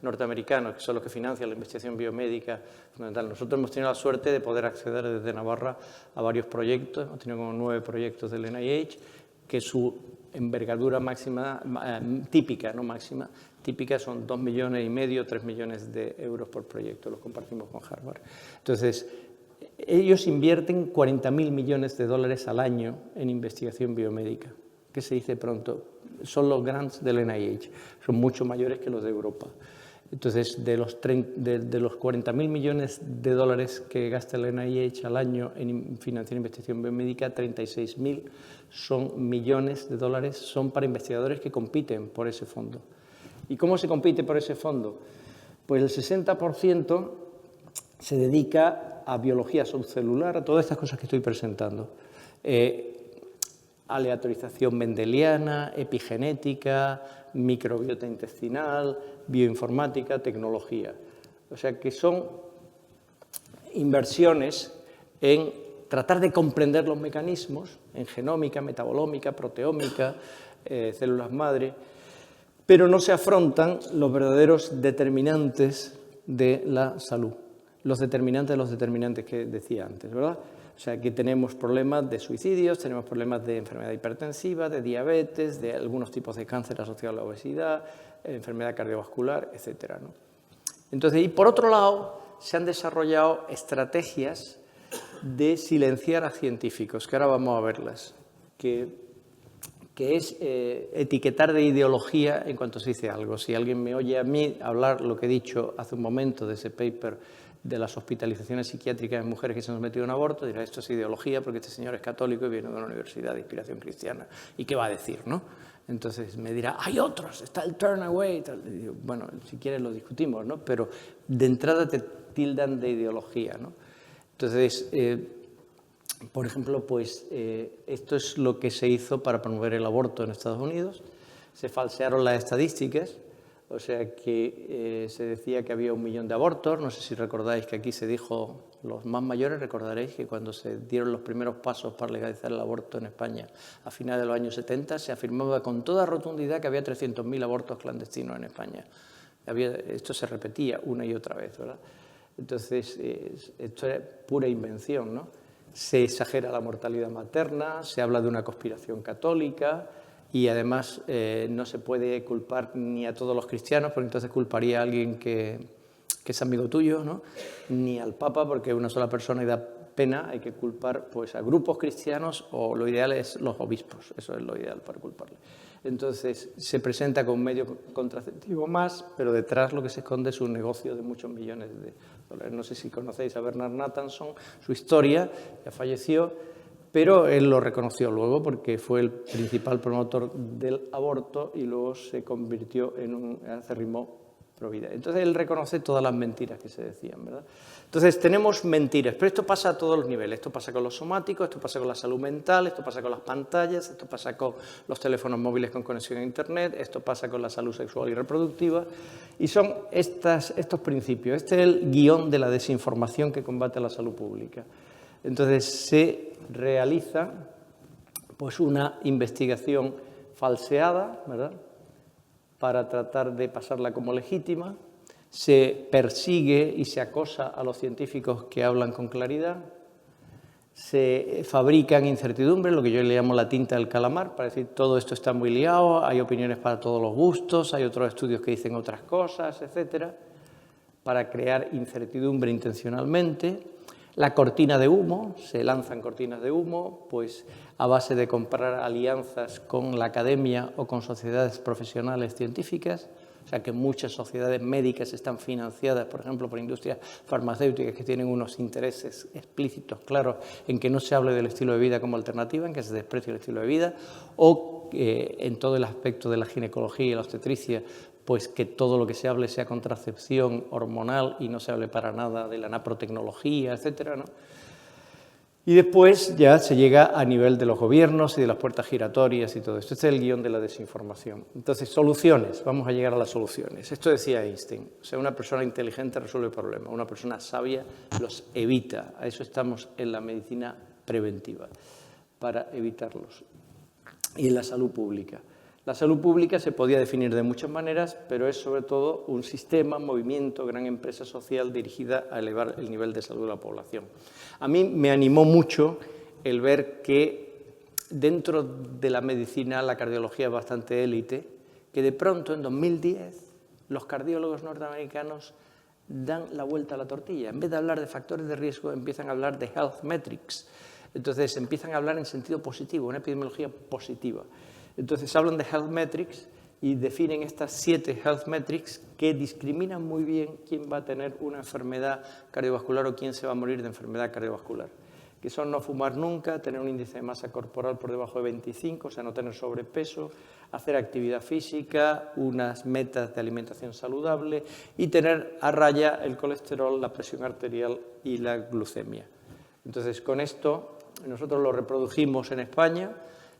norteamericanos, que son los que financian la investigación biomédica fundamental? Nosotros hemos tenido la suerte de poder acceder desde Navarra a varios proyectos, hemos tenido como 9 proyectos del NIH, que su envergadura máxima, típica, no máxima, típica son 2,5 millones, 3 millones de euros por proyecto, los compartimos con Harvard. Entonces, ellos invierten 40.000 millones de dólares al año en investigación biomédica, que se dice pronto, son los grants del NIH, son mucho mayores que los de Europa. Entonces, de los 40.000 millones de dólares que gasta el NIH al año en financiar investigación biomédica, 36.000 millones de dólares son para investigadores que compiten por ese fondo. ¿Y cómo se compite por ese fondo? Pues el 60% se dedica a biología subcelular, a todas estas cosas que estoy presentando. Aleatorización mendeliana, epigenética, microbiota intestinal, bioinformática, tecnología. O sea que son inversiones en tratar de comprender los mecanismos en genómica, metabolómica, proteómica, células madre, pero no se afrontan los verdaderos determinantes de la salud. Los determinantes que decía antes, ¿verdad? O O sea, que tenemos problemas de suicidios, tenemos problemas de enfermedad hipertensiva, de diabetes, de algunos tipos de cáncer asociados a la obesidad, enfermedad cardiovascular, etc., ¿no? Entonces, y por otro lado, se han desarrollado estrategias de silenciar a científicos, que ahora vamos a verlas, que es etiquetar de ideología en cuanto se dice algo. Si alguien me oye a mí hablar lo que he dicho hace un momento de ese paper de las hospitalizaciones psiquiátricas en mujeres que se han sometido a un aborto, dirá, esto es ideología porque este señor es católico y viene de una universidad de inspiración cristiana. ¿Y qué va a decir, no? Entonces me dirá, hay otros, está el turn away. Tal. Y digo, bueno, si quieres lo discutimos, ¿no? Pero de entrada te tildan de ideología, ¿no? Entonces, por ejemplo, pues esto es lo que se hizo para promover el aborto en Estados Unidos. Se falsearon las estadísticas, o sea que se decía que había 1 millón de abortos. No sé si recordáis que aquí se dijo, los más mayores recordaréis que cuando se dieron los primeros pasos para legalizar el aborto en España a finales de los años 70, se afirmaba con toda rotundidad que había 300.000 abortos clandestinos en España. Esto se repetía una y otra vez, ¿verdad? Entonces, esto es pura invención, ¿no? Se exagera la mortalidad materna, se habla de una conspiración católica y además no se puede culpar ni a todos los cristianos, porque entonces culparía a alguien que es amigo tuyo, ¿no? Ni al Papa, porque es una sola persona y da pena. Hay que culpar pues, a grupos cristianos, o lo ideal es los obispos, eso es lo ideal para culparle. Entonces se presenta como un medio contraceptivo más, pero detrás lo que se esconde es un negocio de muchos millones de dólares. No sé si conocéis a Bernard Nathanson, su historia, ya falleció, pero él lo reconoció luego porque fue el principal promotor del aborto y luego se convirtió en un acérrimo pro vida. Entonces él reconoce todas las mentiras que se decían, ¿verdad? Entonces tenemos mentiras, pero esto pasa a todos los niveles. Esto pasa con los somáticos, esto pasa con la salud mental, esto pasa con las pantallas, esto pasa con los teléfonos móviles con conexión a Internet, esto pasa con la salud sexual y reproductiva. Y son estos principios. Este es el guión de la desinformación que combate la salud pública. Entonces se realiza pues, una investigación falseada, ¿verdad?, para tratar de pasarla como legítima. Se persigue y se acosa a los científicos que hablan con claridad. Se fabrican incertidumbres, lo que yo le llamo la tinta del calamar, para decir todo esto está muy liado, hay opiniones para todos los gustos, hay otros estudios que dicen otras cosas, etcétera, para crear incertidumbre intencionalmente. La cortina de humo, se lanzan cortinas de humo, pues a base de comprar alianzas con la academia o con sociedades profesionales científicas. O sea que muchas sociedades médicas están financiadas, por ejemplo, por industrias farmacéuticas que tienen unos intereses explícitos, claros, en que no se hable del estilo de vida como alternativa, en que se desprecie el estilo de vida, o en todo el aspecto de la ginecología y la obstetricia, pues que todo lo que se hable sea contracepción hormonal y no se hable para nada de la naprotecnología, etcétera, ¿no? Y después ya se llega a nivel de los gobiernos y de las puertas giratorias y todo esto. Este es el guión de la desinformación. Entonces, soluciones. Vamos a llegar a las soluciones. Esto decía Einstein. O sea, una persona inteligente resuelve problemas. Una persona sabia los evita. A eso estamos en la medicina preventiva, para evitarlos. Y en la salud pública. La salud pública se podía definir de muchas maneras, pero es sobre todo un sistema, movimiento, gran empresa social dirigida a elevar el nivel de salud de la población. A mí me animó mucho el ver que dentro de la medicina la cardiología es bastante élite, que de pronto en 2010 los cardiólogos norteamericanos dan la vuelta a la tortilla. En vez de hablar de factores de riesgo, empiezan a hablar de health metrics. Entonces empiezan a hablar en sentido positivo, una epidemiología positiva. Entonces hablan de health metrics y definen estas 7 health metrics que discriminan muy bien quién va a tener una enfermedad cardiovascular o quién se va a morir de enfermedad cardiovascular. Que son no fumar nunca, tener un índice de masa corporal por debajo de 25, o sea, no tener sobrepeso, hacer actividad física, unas metas de alimentación saludable y tener a raya el colesterol, la presión arterial y la glucemia. Entonces, con esto nosotros lo reprodujimos en España.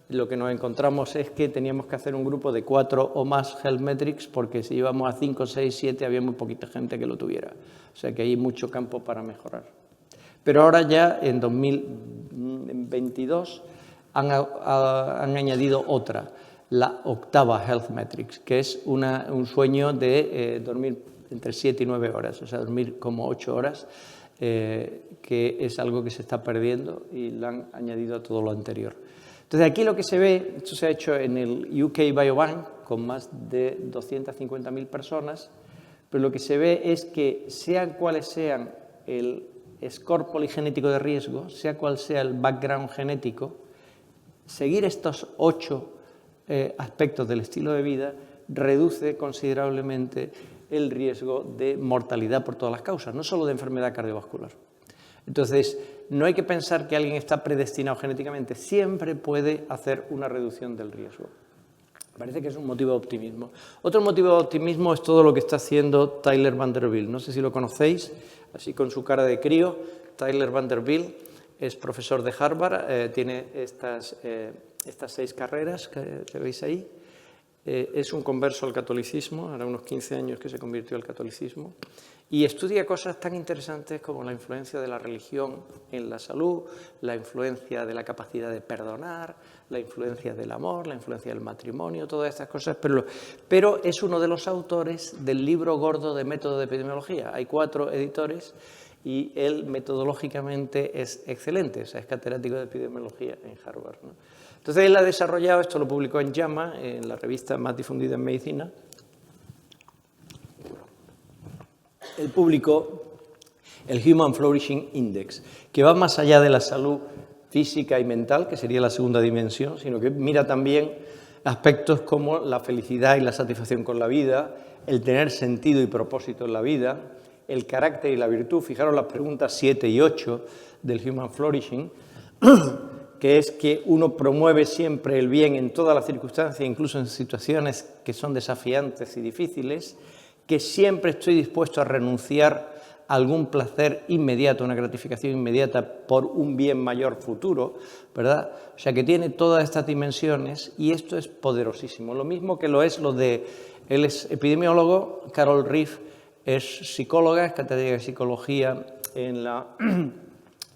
Lo que nos encontramos es que teníamos que hacer un grupo de 4 o más health metrics, porque si íbamos a 5, 6, 7 había muy poquita gente que lo tuviera. O sea que hay mucho campo para mejorar. Pero ahora ya en 2022 han añadido otra, la 8ª health metrics, que es un sueño de dormir entre 7 y 9 horas, o sea, dormir como 8 horas. que es algo que se está perdiendo y lo han añadido a todo lo anterior. Entonces, aquí lo que se ve, esto se ha hecho en el UK Biobank con más de 250.000 personas, pero lo que se ve es que sean cuales sean el score poligenético de riesgo, sea cual sea el background genético, seguir estos 8 aspectos del estilo de vida reduce considerablemente el riesgo de mortalidad por todas las causas, no solo de enfermedad cardiovascular. Entonces, no hay que pensar que alguien está predestinado genéticamente, siempre puede hacer una reducción del riesgo. Parece que es un motivo de optimismo. Otro motivo de optimismo es todo lo que está haciendo Tyler Vanderbilt. No sé si lo conocéis, así con su cara de crío. Tyler Vanderbilt es profesor de Harvard, tiene estas 6 carreras que veis ahí. Es un converso al catolicismo, hará unos 15 años que se convirtió al catolicismo, y estudia cosas tan interesantes como la influencia de la religión en la salud, la influencia de la capacidad de perdonar, la influencia del amor, la influencia del matrimonio, todas estas cosas, pero es uno de los autores del libro gordo de método de epidemiología. Hay 4 editores y él metodológicamente es excelente, o sea, es catedrático de epidemiología en Harvard, ¿no? Entonces él ha desarrollado, esto lo publicó en JAMA, en la revista más difundida en medicina. Él publicó el Human Flourishing Index, que va más allá de la salud física y mental, que sería la segunda dimensión, sino que mira también aspectos como la felicidad y la satisfacción con la vida, el tener sentido y propósito en la vida, el carácter y la virtud. Fijaros las preguntas 7 y 8 del Human Flourishing, que es que uno promueve siempre el bien en todas las circunstancias, incluso en situaciones que son desafiantes y difíciles, que siempre estoy dispuesto a renunciar a algún placer inmediato, una gratificación inmediata por un bien mayor futuro, ¿verdad? O sea, que tiene todas estas dimensiones y esto es poderosísimo. Lo mismo que lo es él es epidemiólogo, Carol Reeve es psicóloga, es catedrática de psicología en la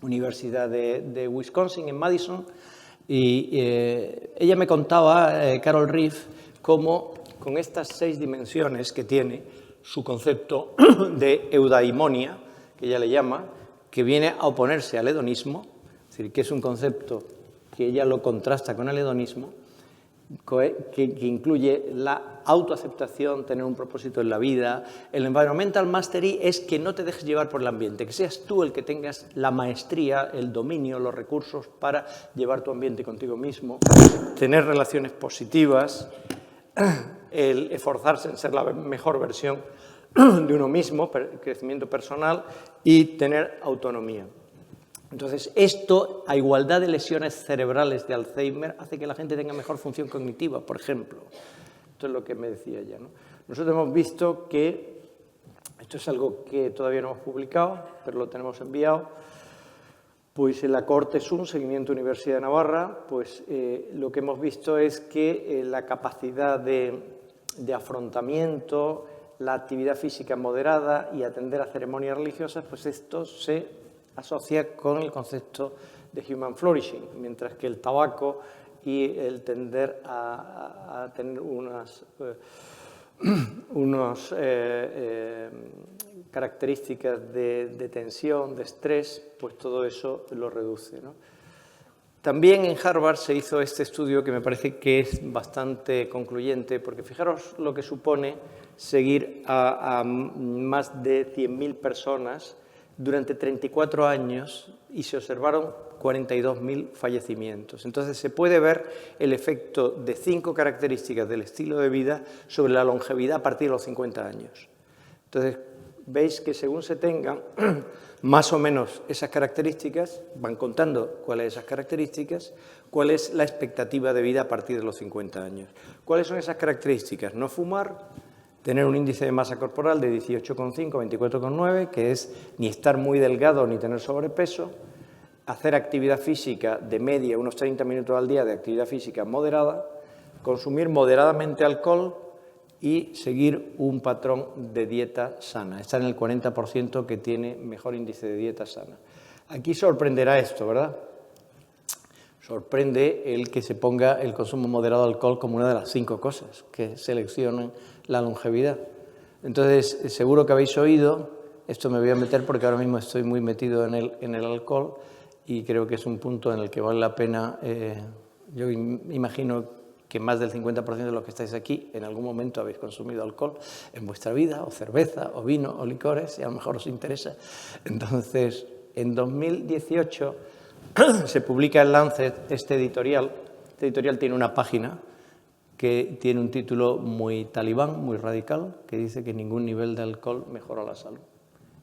Universidad de Wisconsin, en Madison, y ella me contaba, Carol Reeve, cómo con estas 6 dimensiones que tiene su concepto de eudaimonia, que ella le llama, que viene a oponerse al hedonismo, es decir, que es un concepto que ella lo contrasta con el hedonismo, que incluye la autoaceptación, tener un propósito en la vida. El Environmental Mastery es que no te dejes llevar por el ambiente, que seas tú el que tengas la maestría, el dominio, los recursos para llevar tu ambiente contigo mismo, tener relaciones positivas, el esforzarse en ser la mejor versión de uno mismo, crecimiento personal y tener autonomía. Entonces, esto, a igualdad de lesiones cerebrales de Alzheimer, hace que la gente tenga mejor función cognitiva, por ejemplo. Esto es lo que me decía ella, ¿no? Nosotros hemos visto que, esto es algo que todavía no hemos publicado, pero lo tenemos enviado, pues en la cohorte SUN, Seguimiento Universidad de Navarra, pues lo que hemos visto es que la capacidad de afrontamiento, la actividad física moderada y atender a ceremonias religiosas, pues esto se asocia con el concepto de Human Flourishing, mientras que el tabaco y el tender a tener unas características de tensión, de estrés, pues todo eso lo reduce, ¿no? También en Harvard se hizo este estudio que me parece que es bastante concluyente, porque fijaros lo que supone seguir a más de 100.000 personas durante 34 años y se observaron 42.000 fallecimientos. Entonces se puede ver el efecto de 5 características del estilo de vida sobre la longevidad a partir de los 50 años. Entonces veis que según se tengan más o menos esas características, van contando cuáles son esas características, cuál es la expectativa de vida a partir de los 50 años. ¿Cuáles son esas características? No fumar, tener un índice de masa corporal de 18,5 a 24,9, que es ni estar muy delgado ni tener sobrepeso, hacer actividad física de media, unos 30 minutos al día de actividad física moderada, consumir moderadamente alcohol y seguir un patrón de dieta sana. Está en el 40% que tiene mejor índice de dieta sana. Aquí sorprenderá esto, ¿verdad? Sorprende el que se ponga el consumo moderado de alcohol como una de las 5 cosas que seleccionan la longevidad. Entonces, seguro que habéis oído esto me voy a meter porque ahora mismo estoy muy metido en el alcohol y creo que es un punto en el que vale la pena, yo imagino que más del 50% de los que estáis aquí en algún momento habéis consumido alcohol en vuestra vida, o cerveza, o vino, o licores, y a lo mejor os interesa. Entonces, en 2018 se publica en Lancet este editorial. Este editorial tiene una página que tiene un título muy talibán, muy radical, que dice que ningún nivel de alcohol mejora la salud.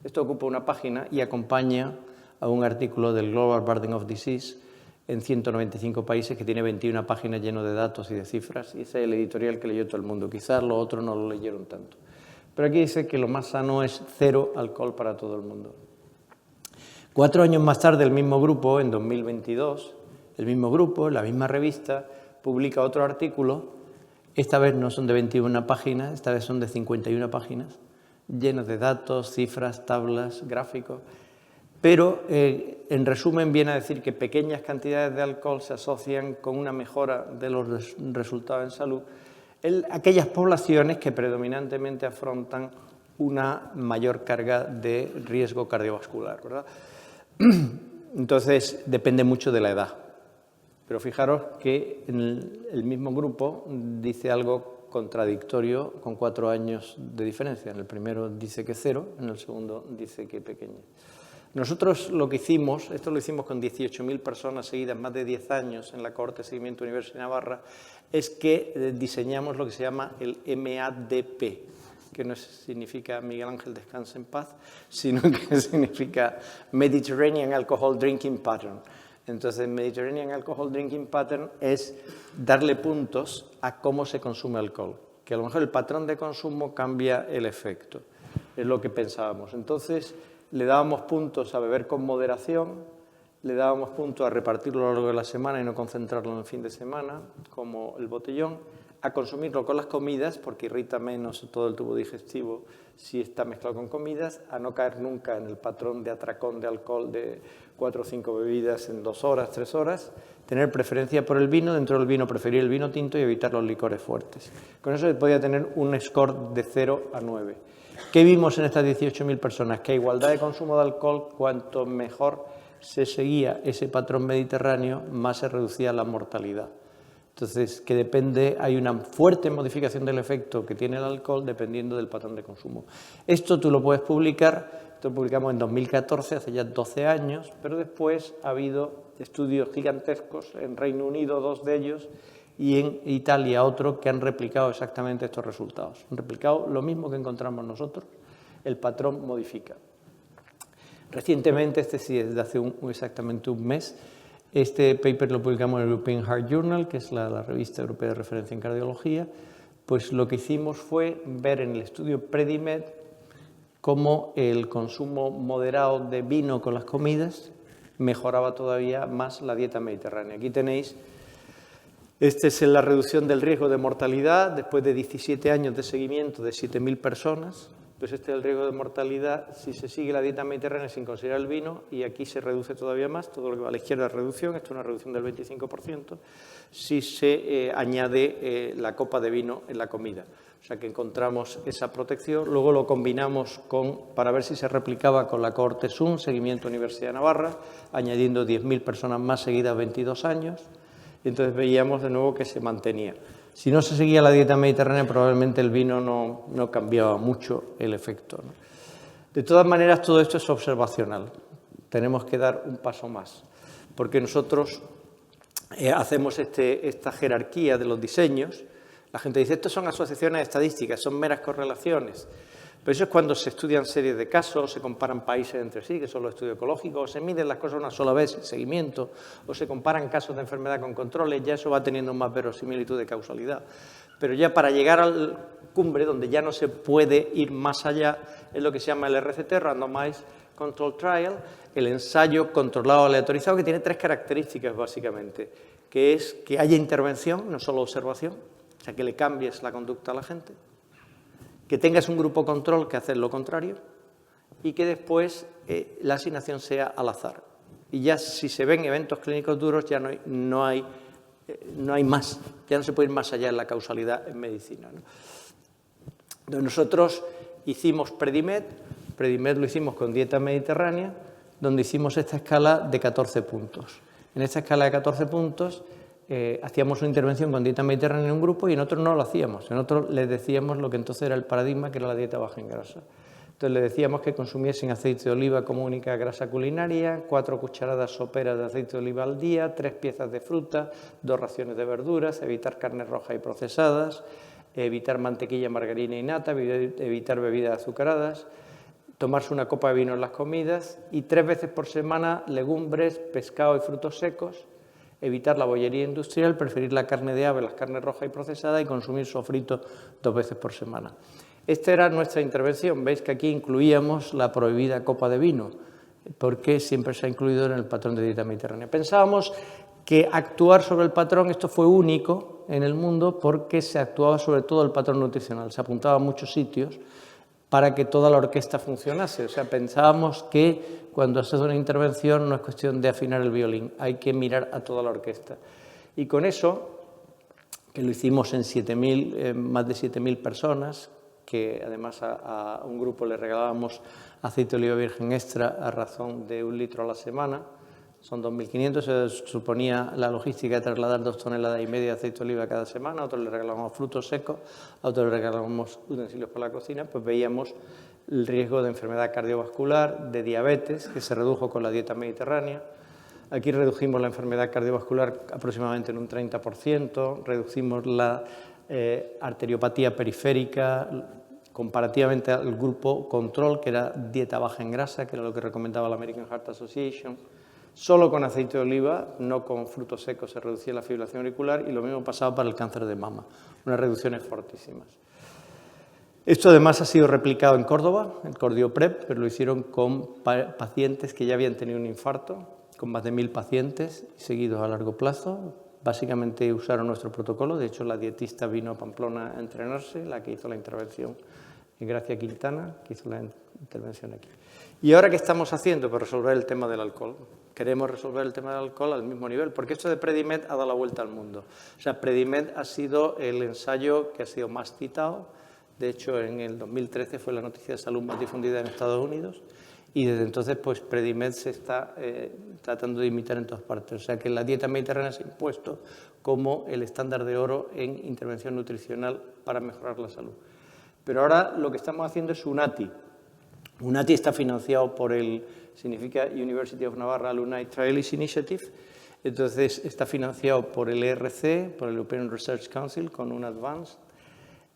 Esto ocupa una página y acompaña a un artículo del Global Burden of Disease en 195 países, que tiene 21 páginas lleno de datos y de cifras, y ese es el editorial que leyó todo el mundo. Quizás los otros no lo leyeron tanto. Pero aquí dice que lo más sano es 0 alcohol para todo el mundo. 4 años más tarde, el mismo grupo, en 2022, el mismo grupo, la misma revista, publica otro artículo. Esta vez no son de 21 páginas, esta vez son de 51 páginas, llenos de datos, cifras, tablas, gráficos. Pero, en resumen, viene a decir que pequeñas cantidades de alcohol se asocian con una mejora de los resultados en salud en aquellas poblaciones que predominantemente afrontan una mayor carga de riesgo cardiovascular, ¿verdad? Entonces, depende mucho de la edad. Pero fijaros que en el mismo grupo dice algo contradictorio con 4 años de diferencia. En el primero dice que 0, en el segundo dice que pequeño. Nosotros lo que hicimos, esto lo hicimos con 18.000 personas seguidas, más de 10 años en la cohorte de seguimiento Universidad de Navarra, es que diseñamos lo que se llama el MADP, que no significa Miguel Ángel descanse en paz, sino que significa Mediterranean Alcohol Drinking Pattern. Entonces, Mediterranean Alcohol Drinking Pattern es darle puntos a cómo se consume alcohol, que a lo mejor el patrón de consumo cambia el efecto, es lo que pensábamos. Entonces, le dábamos puntos a beber con moderación, le dábamos puntos a repartirlo a lo largo de la semana y no concentrarlo en el fin de semana, como el botellón, a consumirlo con las comidas, porque irrita menos todo el tubo digestivo si está mezclado con comidas, a no caer nunca en el patrón de atracón de alcohol de 4 o 5 bebidas en 2 horas, 3 horas, tener preferencia por el vino, dentro del vino preferir el vino tinto y evitar los licores fuertes. Con eso se podía tener un score de 0 a 9. ¿Qué vimos en estas 18.000 personas? Que a igualdad de consumo de alcohol, cuanto mejor se seguía ese patrón mediterráneo, más se reducía la mortalidad. Entonces, que depende, hay una fuerte modificación del efecto que tiene el alcohol dependiendo del patrón de consumo. Esto tú lo puedes publicar, esto lo publicamos en 2014, hace ya 12 años, pero después ha habido estudios gigantescos, en Reino Unido 2 de ellos, y en Italia otro, que han replicado exactamente estos resultados. Han replicado lo mismo que encontramos nosotros, el patrón modifica. Recientemente, este sí es de hace exactamente un mes, este paper lo publicamos en el European Heart Journal, que es la revista europea de referencia en cardiología. Pues lo que hicimos fue ver en el estudio Predimed cómo el consumo moderado de vino con las comidas mejoraba todavía más la dieta mediterránea. Aquí tenéis, esta es la reducción del riesgo de mortalidad después de 17 años de seguimiento de 7.000 personas. Pues este es el riesgo de mortalidad si se sigue la dieta mediterránea sin considerar el vino, y aquí se reduce todavía más, todo lo que va a la izquierda es reducción, esto es una reducción del 25%, si se añade la copa de vino en la comida. O sea que encontramos esa protección, luego lo combinamos para ver si se replicaba con la cohorte SUN, Seguimiento Universidad de Navarra, añadiendo 10.000 personas más seguidas 22 años, y entonces veíamos de nuevo que se mantenía. Si no se seguía la dieta mediterránea, probablemente el vino no cambiaba mucho el efecto, ¿no? De todas maneras, todo esto es observacional. Tenemos que dar un paso más, porque nosotros hacemos esta jerarquía de los diseños. La gente dice, estos son asociaciones estadísticas, son meras correlaciones. Pero eso es cuando se estudian series de casos, se comparan países entre sí, que son los estudios ecológicos, o se miden las cosas una sola vez, sin seguimiento, o se comparan casos de enfermedad con controles, ya eso va teniendo más verosimilitud de causalidad. Pero ya para llegar al cumbre, donde ya no se puede ir más allá, es lo que se llama el RCT, Randomized Control Trial, el ensayo controlado aleatorizado, que tiene 3 características básicamente, que es que haya intervención, no solo observación, o sea, que le cambies la conducta a la gente, que tengas un grupo control que hace lo contrario y que después la asignación sea al azar. Y ya si se ven eventos clínicos duros ya no hay más, ya no se puede ir más allá en la causalidad en medicina, ¿no? Entonces nosotros hicimos Predimed Predimed lo hicimos con dieta mediterránea, donde hicimos esta escala de 14 puntos. En esta escala de 14 puntos hacíamos una intervención con dieta mediterránea en un grupo y en otro no lo hacíamos. En otro les decíamos lo que entonces era el paradigma, que era la dieta baja en grasa. Entonces les decíamos que consumiesen aceite de oliva como única grasa culinaria, 4 cucharadas soperas de aceite de oliva al día, 3 piezas de fruta, 2 raciones de verduras, evitar carnes rojas y procesadas, evitar mantequilla, margarina y nata, evitar bebidas azucaradas, tomarse una copa de vino en las comidas y 3 veces por semana legumbres, pescado y frutos secos, evitar la bollería industrial, preferir la carne de ave, las carnes rojas y procesadas y consumir sofrito 2 veces por semana. Esta era nuestra intervención. Veis que aquí incluíamos la prohibida copa de vino, porque siempre se ha incluido en el patrón de dieta mediterránea. Pensábamos que actuar sobre el patrón, esto fue único en el mundo, porque se actuaba sobre todo el patrón nutricional, se apuntaba a muchos sitios para que toda la orquesta funcionase. O sea, pensábamos que cuando haces una intervención no es cuestión de afinar el violín, hay que mirar a toda la orquesta. Y con eso, que lo hicimos en más de 7.000 personas, que además a un grupo le regalábamos aceite de oliva virgen extra a razón de 1 litro a la semana, son 2.500, se suponía la logística de trasladar 2,5 toneladas de aceite de oliva cada semana, a otros le regalábamos frutos secos, a otros le regalábamos utensilios para la cocina, pues veíamos el riesgo de enfermedad cardiovascular, de diabetes, que se redujo con la dieta mediterránea. Aquí redujimos la enfermedad cardiovascular aproximadamente en un 30%, reducimos la arteriopatía periférica, comparativamente al grupo control, que era dieta baja en grasa, que era lo que recomendaba la American Heart Association. Solo con aceite de oliva, no con frutos secos, se reducía la fibrilación auricular y lo mismo pasaba para el cáncer de mama, unas reducciones fortísimas. Esto además ha sido replicado en Córdoba, el CardioPrep, pero lo hicieron con pacientes que ya habían tenido un infarto, con más de 1.000 pacientes seguidos a largo plazo. Básicamente usaron nuestro protocolo, de hecho la dietista vino a Pamplona a entrenarse, la que hizo la intervención, Gracia Quintana, que hizo la intervención aquí. ¿Y ahora qué estamos haciendo para resolver el tema del alcohol? Queremos resolver el tema del alcohol al mismo nivel, porque esto de Predimed ha dado la vuelta al mundo. O sea, Predimed ha sido el ensayo que ha sido más citado, de hecho en el 2013 fue la noticia de salud más difundida en Estados Unidos, y desde entonces pues Predimed se está tratando de imitar en todas partes. O sea que la dieta mediterránea se ha impuesto como el estándar de oro en intervención nutricional para mejorar la salud. Pero ahora lo que estamos haciendo es UNATI. UNATI está financiado por significa University of Navarra Alumni Trialist Initiative, entonces está financiado por el ERC, por el European Research Council, con un Advanced,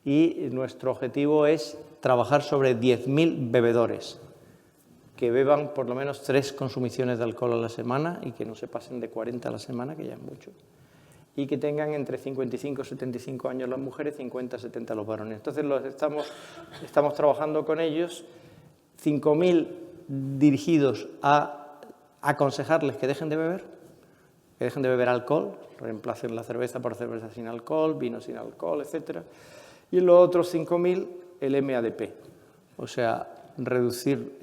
y nuestro objetivo es trabajar sobre 10.000 bebedores, que beban por lo menos 3 consumiciones de alcohol a la semana y que no se pasen de 40 a la semana, que ya es mucho, y que tengan entre 55 y 75 años las mujeres, 50 a 70 los varones. Entonces estamos trabajando con ellos, 5.000 dirigidos a aconsejarles que dejen de beber alcohol, reemplacen la cerveza por cerveza sin alcohol, vino sin alcohol, etc. Y en los otros 5.000 el MADP, o sea, reducir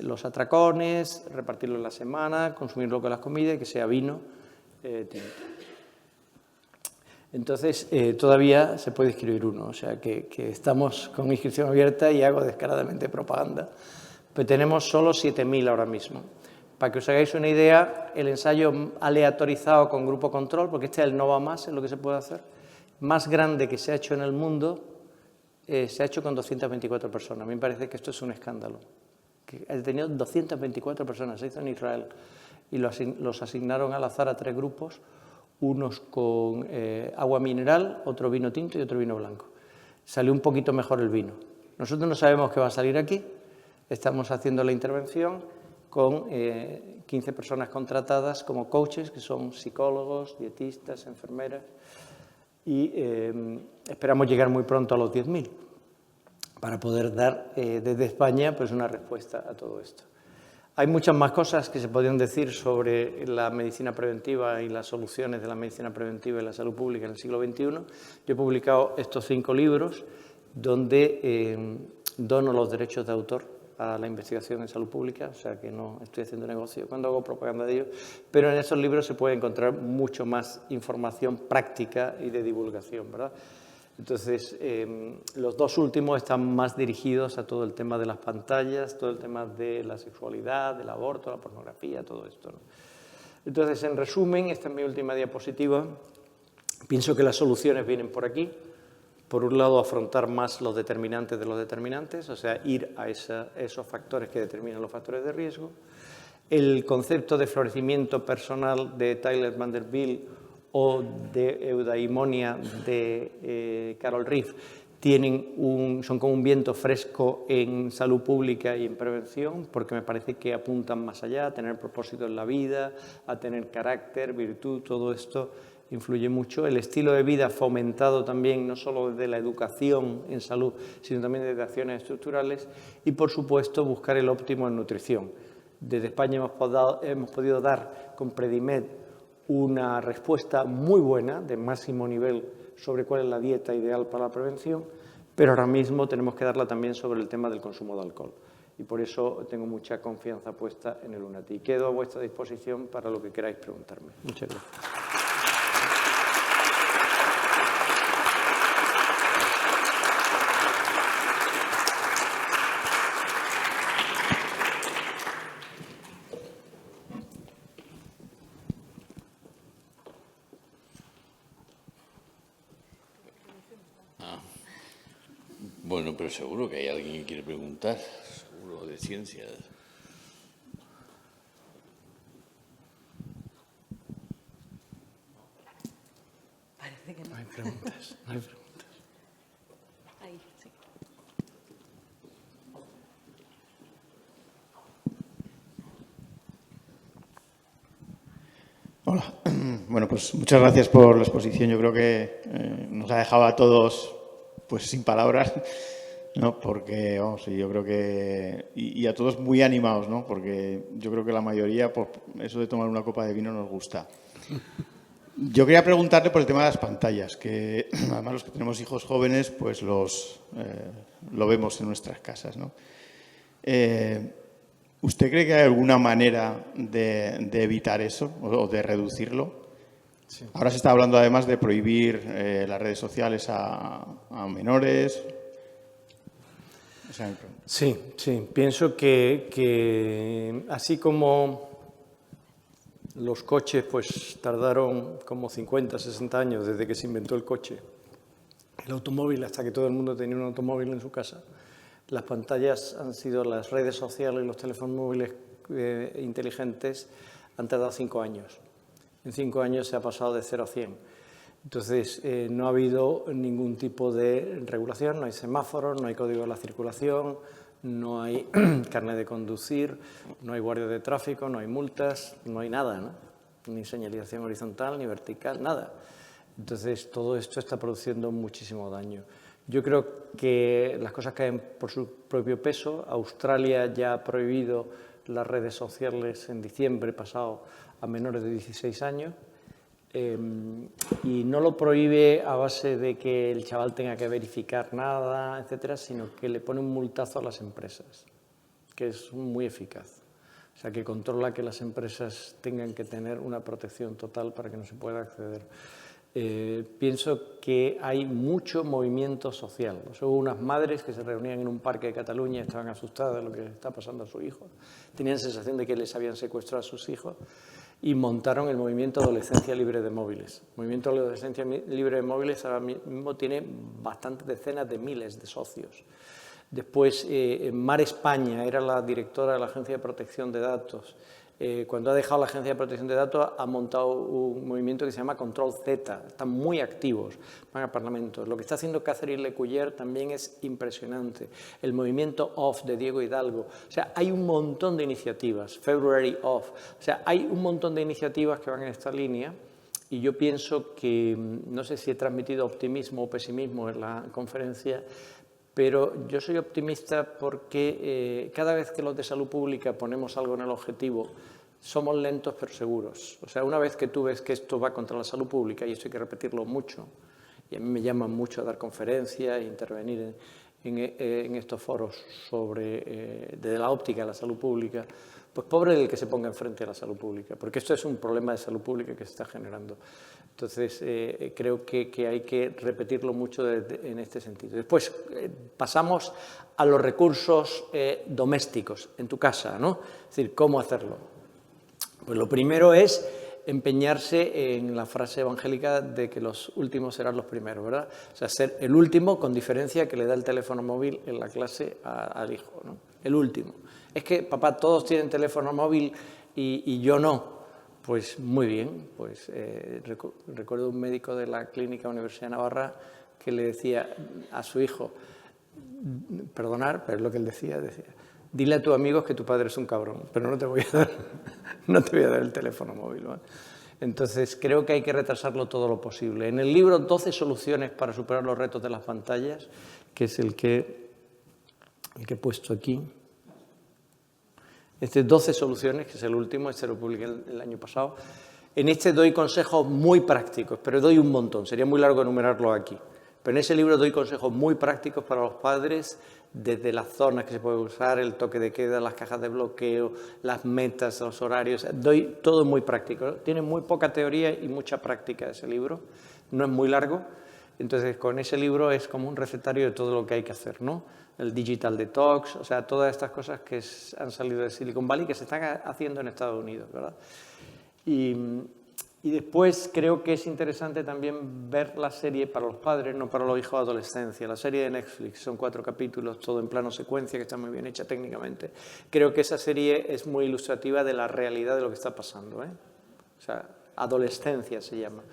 los atracones, repartirlo en la semana, consumirlo con las comidas y que sea vino tinto. Entonces, todavía se puede inscribir uno, o sea que estamos con inscripción abierta y hago descaradamente propaganda. Pero tenemos solo 7.000 ahora mismo. Para que os hagáis una idea, el ensayo aleatorizado con grupo control, porque este es el Nova Más, es lo que se puede hacer, más grande que se ha hecho en el mundo, se ha hecho con 224 personas. A mí me parece que esto es un escándalo. Que ha tenido 224 personas, se hizo en Israel, y los asignaron al azar a 3 grupos, unos con agua mineral, otro vino tinto y otro vino blanco. Salió un poquito mejor el vino. Nosotros no sabemos qué va a salir aquí. Estamos haciendo la intervención con 15 personas contratadas como coaches, que son psicólogos, dietistas, enfermeras, y esperamos llegar muy pronto a los 10.000 para poder dar desde España pues, una respuesta a todo esto. Hay muchas más cosas que se podrían decir sobre la medicina preventiva y las soluciones de la medicina preventiva y la salud pública en el siglo XXI. Yo he publicado estos 5 libros donde dono los derechos de autor a la investigación en salud pública, o sea que no estoy haciendo negocio cuando hago propaganda de ellos, pero en esos libros se puede encontrar mucho más información práctica y de divulgación, ¿verdad? Entonces, los dos últimos están más dirigidos a todo el tema de las pantallas, todo el tema de la sexualidad, del aborto, la pornografía, todo esto, ¿no? Entonces, en resumen, esta es mi última diapositiva. Pienso que las soluciones vienen por aquí. Por un lado, afrontar más los determinantes de los determinantes, o sea, ir a esos factores que determinan los factores de riesgo. El concepto de florecimiento personal de Tyler Vanderbilt o de eudaimonia de Carol Reeve son como un viento fresco en salud pública y en prevención, porque me parece que apuntan más allá, a tener propósito en la vida, a tener carácter, virtud, todo esto influye mucho. El estilo de vida fomentado también, no solo desde la educación en salud, sino también desde acciones estructurales. Y, por supuesto, buscar el óptimo en nutrición. Desde España hemos podido dar con Predimed una respuesta muy buena, de máximo nivel, sobre cuál es la dieta ideal para la prevención, pero ahora mismo tenemos que darla también sobre el tema del consumo de alcohol. Y por eso tengo mucha confianza puesta en el UNATI. Quedo a vuestra disposición para lo que queráis preguntarme. Muchas gracias. Bueno, pero seguro que hay alguien que quiere preguntar, seguro, de ciencias. Parece que no. No hay preguntas, no hay preguntas. Ahí, sí. Hola. Bueno, pues muchas gracias por la exposición. Yo creo que nos ha dejado a todos pues sin palabras, ¿no? Porque, vamos, yo creo que... Y a todos muy animados, ¿no? Porque yo creo que la mayoría, pues, eso de tomar una copa de vino nos gusta. Yo quería preguntarle por el tema de las pantallas, que además los que tenemos hijos jóvenes, pues lo vemos en nuestras casas, ¿no? ¿Usted cree que hay alguna manera de evitar eso o de reducirlo? Sí. Ahora se está hablando además de prohibir las redes sociales a menores. Sí, pienso que así como los coches pues tardaron como 50, 60 años desde que se inventó el coche, el automóvil, hasta que todo el mundo tenía un automóvil en su casa, las pantallas han sido las redes sociales y los teléfonos móviles inteligentes han tardado 5 años. En 5 años se ha pasado de 0 a 100. Entonces, no ha habido ningún tipo de regulación, no hay semáforos, no hay código de la circulación, no hay carnet de conducir, no hay guardia de tráfico, no hay multas, no hay nada, ¿no? Ni señalización horizontal, ni vertical, nada. Entonces, todo esto está produciendo muchísimo daño. Yo creo que las cosas caen por su propio peso. Australia ya ha prohibido las redes sociales en diciembre pasado a menores de 16 años. Y no lo prohíbe a base de que el chaval tenga que verificar nada, etcétera, sino que le pone un multazo a las empresas, que es muy eficaz. O sea, que controla que las empresas tengan que tener una protección total para que no se pueda acceder. Pienso que hay mucho movimiento social. O sea, hubo unas madres que se reunían en un parque de Cataluña, estaban asustadas de lo que les está pasando a su hijo, tenían sensación de que les habían secuestrado a sus hijos y montaron el movimiento Adolescencia Libre de Móviles. El movimiento Adolescencia Libre de Móviles ahora mismo tiene bastantes decenas de miles de socios. Después, Mar España era la directora de la Agencia de Protección de Datos. Cuando ha dejado la Agencia de Protección de Datos, ha montado un movimiento que se llama Control Z. Están muy activos, van a parlamentos. Lo que está haciendo Catherine Lecuyer también es impresionante. El movimiento OFF de Diego Hidalgo. O sea, hay un montón de iniciativas. February OFF. O sea, hay un montón de iniciativas que van en esta línea. Y yo pienso que, no sé si he transmitido optimismo o pesimismo en la conferencia, pero yo soy optimista porque cada vez que los de salud pública ponemos algo en el objetivo, somos lentos pero seguros. O sea, una vez que tú ves que esto va contra la salud pública, y esto hay que repetirlo mucho, y a mí me llaman mucho a dar conferencias e intervenir en estos foros desde la óptica de la salud pública, pues pobre del que se ponga enfrente a la salud pública, porque esto es un problema de salud pública que se está generando. Entonces, creo que hay que repetirlo mucho en este sentido. Después, pasamos a los recursos domésticos en tu casa, ¿no? Es decir, ¿cómo hacerlo? Pues lo primero es empeñarse en la frase evangélica de que los últimos serán los primeros, ¿verdad? O sea, ser el último con diferencia que le da el teléfono móvil en la clase al hijo, ¿no? El último. Es que, papá, todos tienen teléfono móvil y yo no. Pues muy bien, pues recuerdo un médico de la Clínica Universidad de Navarra que le decía a su hijo, perdonar, pero es lo que él decía, dile a tus amigos que tu padre es un cabrón, pero no te voy a dar el teléfono móvil, ¿vale? Entonces, creo que hay que retrasarlo todo lo posible. En el libro 12 soluciones para superar los retos de las pantallas, que es el que he puesto aquí. 12 soluciones, que es el último, este lo publiqué el año pasado. En este doy consejos muy prácticos, pero doy un montón, sería muy largo enumerarlo aquí. Pero en ese libro doy consejos muy prácticos para los padres, desde las zonas que se puede usar, el toque de queda, las cajas de bloqueo, las metas, los horarios. Doy todo muy práctico. Tiene muy poca teoría y mucha práctica ese libro. No es muy largo. Entonces, con ese libro es como un recetario de todo lo que hay que hacer, ¿no? El Digital Detox, o sea, todas estas cosas que han salido de Silicon Valley que se están haciendo en Estados Unidos, ¿verdad? Y después creo que es interesante también ver la serie para los padres, no para los hijos de adolescencia. La serie de Netflix, son 4 capítulos, todo en plano secuencia, que está muy bien hecha técnicamente. Creo que esa serie es muy ilustrativa de la realidad de lo que está pasando, ¿eh? O sea, adolescencia se llama.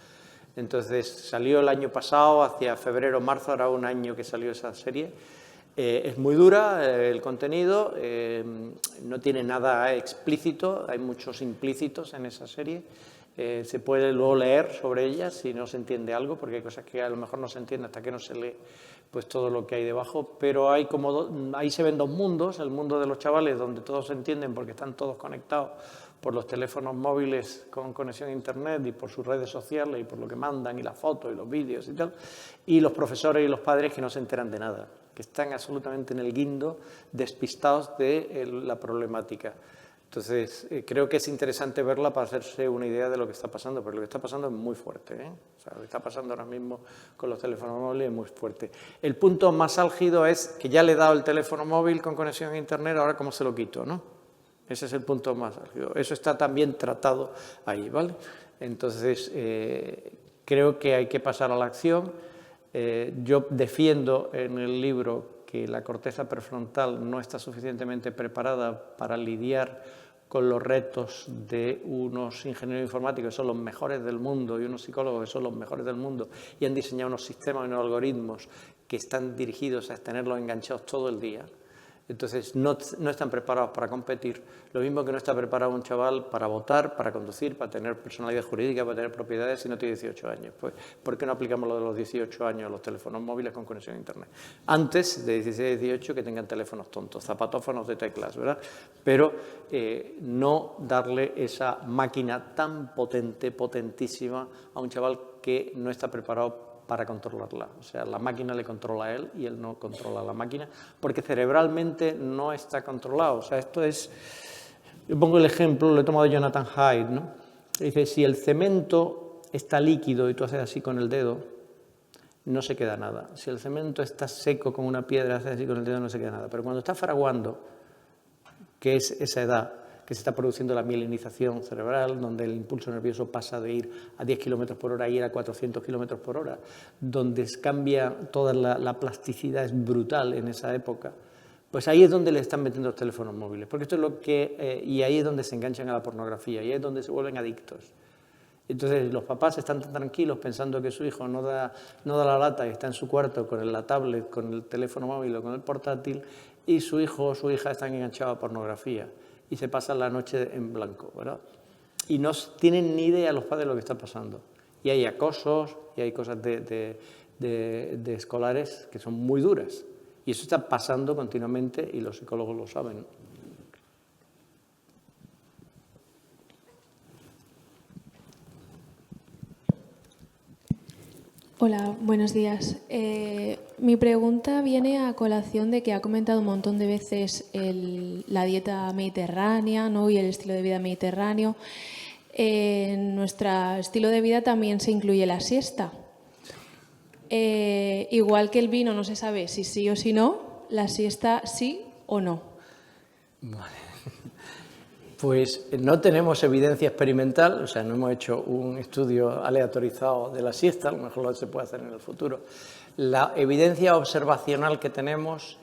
Entonces, salió el año pasado, hacia febrero, marzo, ahora un año que salió esa serie. Es muy dura el contenido, no tiene nada explícito, hay muchos implícitos en esa serie. Se puede luego leer sobre ellas si no se entiende algo, porque hay cosas que a lo mejor no se entiende hasta que no se lee pues todo lo que hay debajo, pero hay ahí se ven dos mundos, el mundo de los chavales donde todos se entienden porque están todos conectados por los teléfonos móviles con conexión a internet y por sus redes sociales y por lo que mandan y las fotos y los vídeos y tal, y los profesores y los padres que no se enteran de nada, que están absolutamente en el guindo, despistados de la problemática. Entonces, creo que es interesante verla para hacerse una idea de lo que está pasando, pero lo que está pasando es muy fuerte, ¿eh? O sea, lo que está pasando ahora mismo con los teléfonos móviles es muy fuerte. El punto más álgido es que ya le he dado el teléfono móvil con conexión a internet, ahora cómo se lo quito, ¿no? Ese es el punto más álgido. Eso está también tratado ahí, ¿vale? Entonces, creo que hay que pasar a la acción. Yo defiendo en el libro que la corteza prefrontal no está suficientemente preparada para lidiar con los retos de unos ingenieros informáticos que son los mejores del mundo y unos psicólogos que son los mejores del mundo y han diseñado unos sistemas y unos algoritmos que están dirigidos a tenerlos enganchados todo el día. Entonces, no están preparados para competir. Lo mismo que no está preparado un chaval para votar, para conducir, para tener personalidad jurídica, para tener propiedades si no tiene 18 años. Pues, ¿por qué no aplicamos lo de los 18 años a los teléfonos móviles con conexión a internet? Antes de 16 a 18 que tengan teléfonos tontos, zapatófonos de teclas, ¿verdad? Pero no darle esa máquina tan potente, potentísima a un chaval que no está preparado para controlarla. O sea, la máquina le controla a él y él no controla a la máquina, porque cerebralmente no está controlado. O sea, esto es... Yo pongo el ejemplo, lo he tomado de Jonathan Haidt, ¿no? Dice, si el cemento está líquido y tú haces así con el dedo, no se queda nada. Si el cemento está seco como una piedra, haces así con el dedo, no se queda nada. Pero cuando está fraguando, que es esa edad, que se está produciendo la mielinización cerebral, donde el impulso nervioso pasa de ir a 10 km por hora a ir a 400 km por hora, donde cambia toda la plasticidad, es brutal en esa época, pues ahí es donde le están metiendo los teléfonos móviles, porque esto es lo que... y ahí es donde se enganchan a la pornografía, y ahí es donde se vuelven adictos. Entonces los papás están tan tranquilos pensando que su hijo no da la lata y está en su cuarto con la tablet, con el teléfono móvil o con el portátil, y su hijo o su hija están enganchados a pornografía. Y se pasan la noche en blanco, ¿verdad? Y no tienen ni idea los padres de lo que está pasando. Y hay acosos, y hay cosas de escolares que son muy duras. Y eso está pasando continuamente y los psicólogos lo saben. Hola, buenos días. Mi pregunta viene a colación de que ha comentado un montón de veces la dieta mediterránea, ¿no? Y el estilo de vida mediterráneo. En nuestro estilo de vida también se incluye la siesta. Igual que el vino no se sabe si sí o si no, la siesta sí o no. Pues no tenemos evidencia experimental, o sea, no hemos hecho un estudio aleatorizado de la siesta, a lo mejor se puede hacer en el futuro. La evidencia observacional que tenemos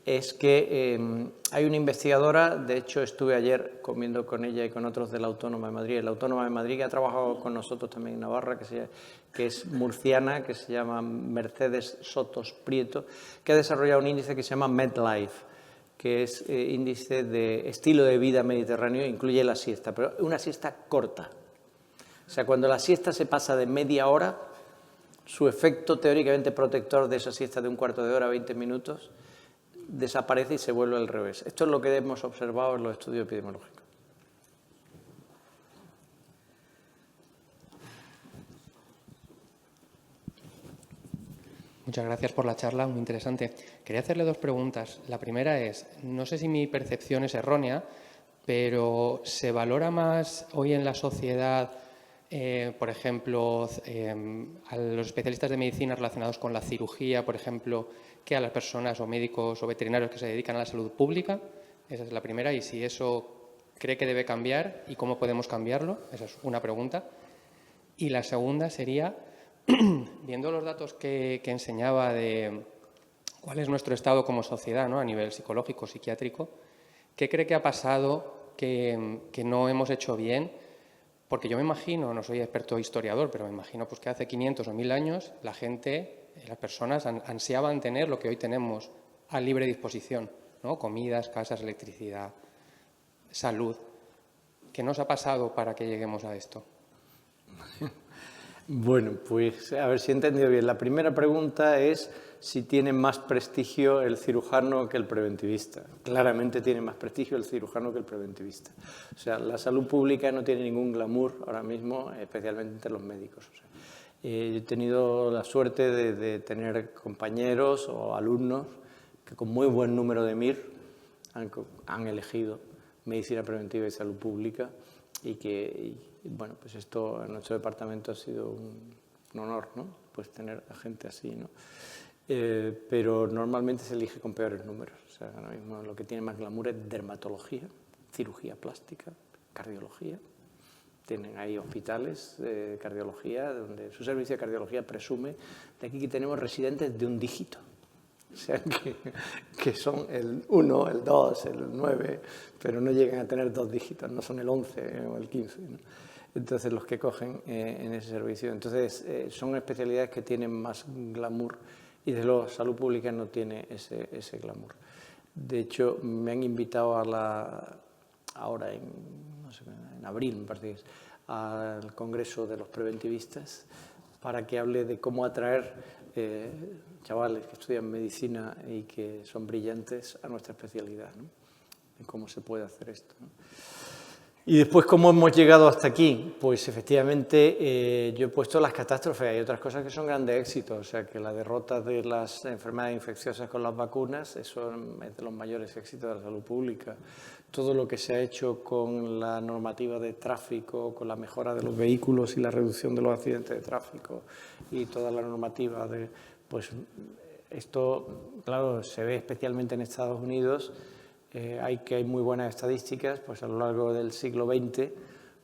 es que hay una investigadora, de hecho estuve ayer comiendo con ella y con otros de la Autónoma de Madrid, la Autónoma de Madrid que ha trabajado con nosotros también en Navarra, que es murciana, que se llama Mercedes Sotos Prieto, que ha desarrollado un índice que se llama MedLife, que es índice de estilo de vida mediterráneo, incluye la siesta, pero una siesta corta. O sea, cuando la siesta se pasa de media hora, su efecto teóricamente protector de esa siesta de un cuarto de hora, 20 minutos, desaparece y se vuelve al revés. Esto es lo que hemos observado en los estudios epidemiológicos. Muchas gracias por la charla, muy interesante. Quería hacerle dos preguntas. La primera es, no sé si mi percepción es errónea, pero ¿se valora más hoy en la sociedad, por ejemplo, a los especialistas de medicina relacionados con la cirugía, por ejemplo, que a las personas o médicos o veterinarios que se dedican a la salud pública? Esa es la primera. Y si eso cree que debe cambiar y cómo podemos cambiarlo, esa es una pregunta. Y la segunda sería, viendo los datos que enseñaba de cuál es nuestro estado como sociedad, ¿no?, a nivel psicológico, psiquiátrico, ¿qué cree que ha pasado que no hemos hecho bien? Porque yo me imagino, no soy experto historiador, pero me imagino pues, que hace 500 o 1000 años la gente, las personas ansiaban tener lo que hoy tenemos a libre disposición, ¿no? Comidas, casas, electricidad, salud. ¿Qué nos ha pasado para que lleguemos a esto? Bueno, pues a ver si he entendido bien. La primera pregunta es si tiene más prestigio el cirujano que el preventivista. Claramente tiene más prestigio el cirujano que el preventivista. O sea, la salud pública no tiene ningún glamour ahora mismo, especialmente entre los médicos. O sea, yo he tenido la suerte de tener compañeros o alumnos que con muy buen número de MIR han elegido medicina preventiva y salud pública bueno, pues esto en nuestro departamento ha sido un honor, ¿no? Pues tener a gente así, ¿no? Pero normalmente se elige con peores números. O sea, ahora mismo lo que tiene más glamour es dermatología, cirugía plástica, cardiología. Tienen ahí hospitales de cardiología, donde su servicio de cardiología presume de aquí que tenemos residentes de un dígito. O sea, que son el 1, el 2, el 9, pero no llegan a tener 2 dígitos, no son el 11 o el 15, ¿no? Entonces, los que cogen en ese servicio. Entonces, son especialidades que tienen más glamour y, desde luego, salud pública no tiene ese glamour. De hecho, me han invitado ahora en abril, me parece que es, al Congreso de los Preventivistas para que hable de cómo atraer chavales que estudian medicina y que son brillantes a nuestra especialidad, ¿no? Y cómo se puede hacer esto, ¿no? Y después, ¿cómo hemos llegado hasta aquí? Pues efectivamente yo he puesto las catástrofes. Hay otras cosas que son grandes éxitos, o sea que la derrota de las enfermedades infecciosas con las vacunas, eso es de los mayores éxitos de la salud pública. Todo lo que se ha hecho con la normativa de tráfico, con la mejora de los vehículos y la reducción de los accidentes de tráfico y toda la normativa pues esto, claro, se ve especialmente en Estados Unidos. Hay muy buenas estadísticas, pues a lo largo del siglo XX,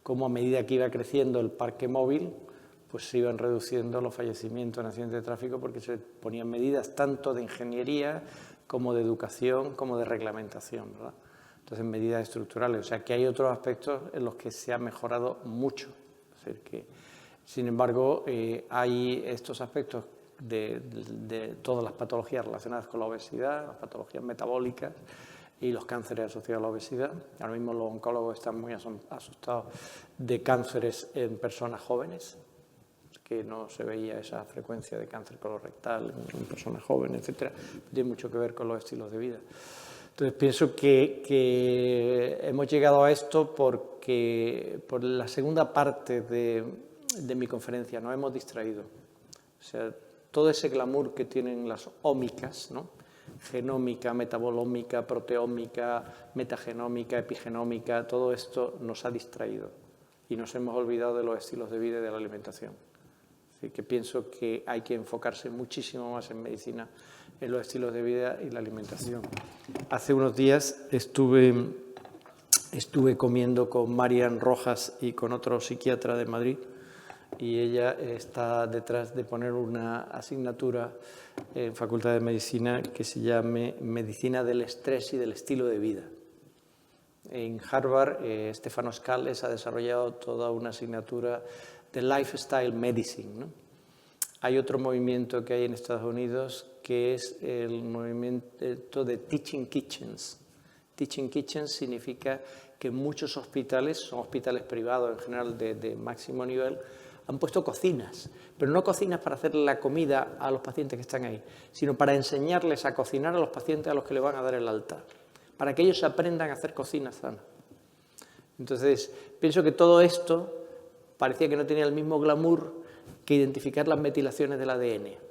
como a medida que iba creciendo el parque móvil, pues se iban reduciendo los fallecimientos en accidentes de tráfico porque se ponían medidas tanto de ingeniería como de educación, como de reglamentación, ¿verdad? Entonces, medidas estructurales. O sea, que hay otros aspectos en los que se ha mejorado mucho. Es decir, que, sin embargo, hay estos aspectos de todas las patologías relacionadas con la obesidad, las patologías metabólicas, y los cánceres asociados a la obesidad. Ahora mismo los oncólogos están muy asustados de cánceres en personas jóvenes, que no se veía esa frecuencia de cáncer colorectal en personas jóvenes, etc. Tiene mucho que ver con los estilos de vida. Entonces pienso que hemos llegado a esto porque por la segunda parte de mi conferencia nos hemos distraído. O sea, todo ese glamour que tienen las ómicas, ¿no? Genómica, metabolómica, proteómica, metagenómica, epigenómica, todo esto nos ha distraído y nos hemos olvidado de los estilos de vida y de la alimentación. Así que pienso que hay que enfocarse muchísimo más en medicina, en los estilos de vida y la alimentación. Hace unos días estuve comiendo con Marian Rojas y con otro psiquiatra de Madrid, y ella está detrás de poner una asignatura en Facultad de Medicina que se llame Medicina del Estrés y del Estilo de Vida. En Harvard, Stefano Scales ha desarrollado toda una asignatura de Lifestyle Medicine, ¿no? Hay otro movimiento que hay en Estados Unidos que es el movimiento de Teaching Kitchens. Teaching Kitchens significa que muchos hospitales, son hospitales privados en general de máximo nivel, han puesto cocinas, pero no cocinas para hacer la comida a los pacientes que están ahí, sino para enseñarles a cocinar a los pacientes a los que le van a dar el alta, para que ellos aprendan a hacer cocina sana. Entonces, pienso que todo esto parecía que no tenía el mismo glamour que identificar las metilaciones del ADN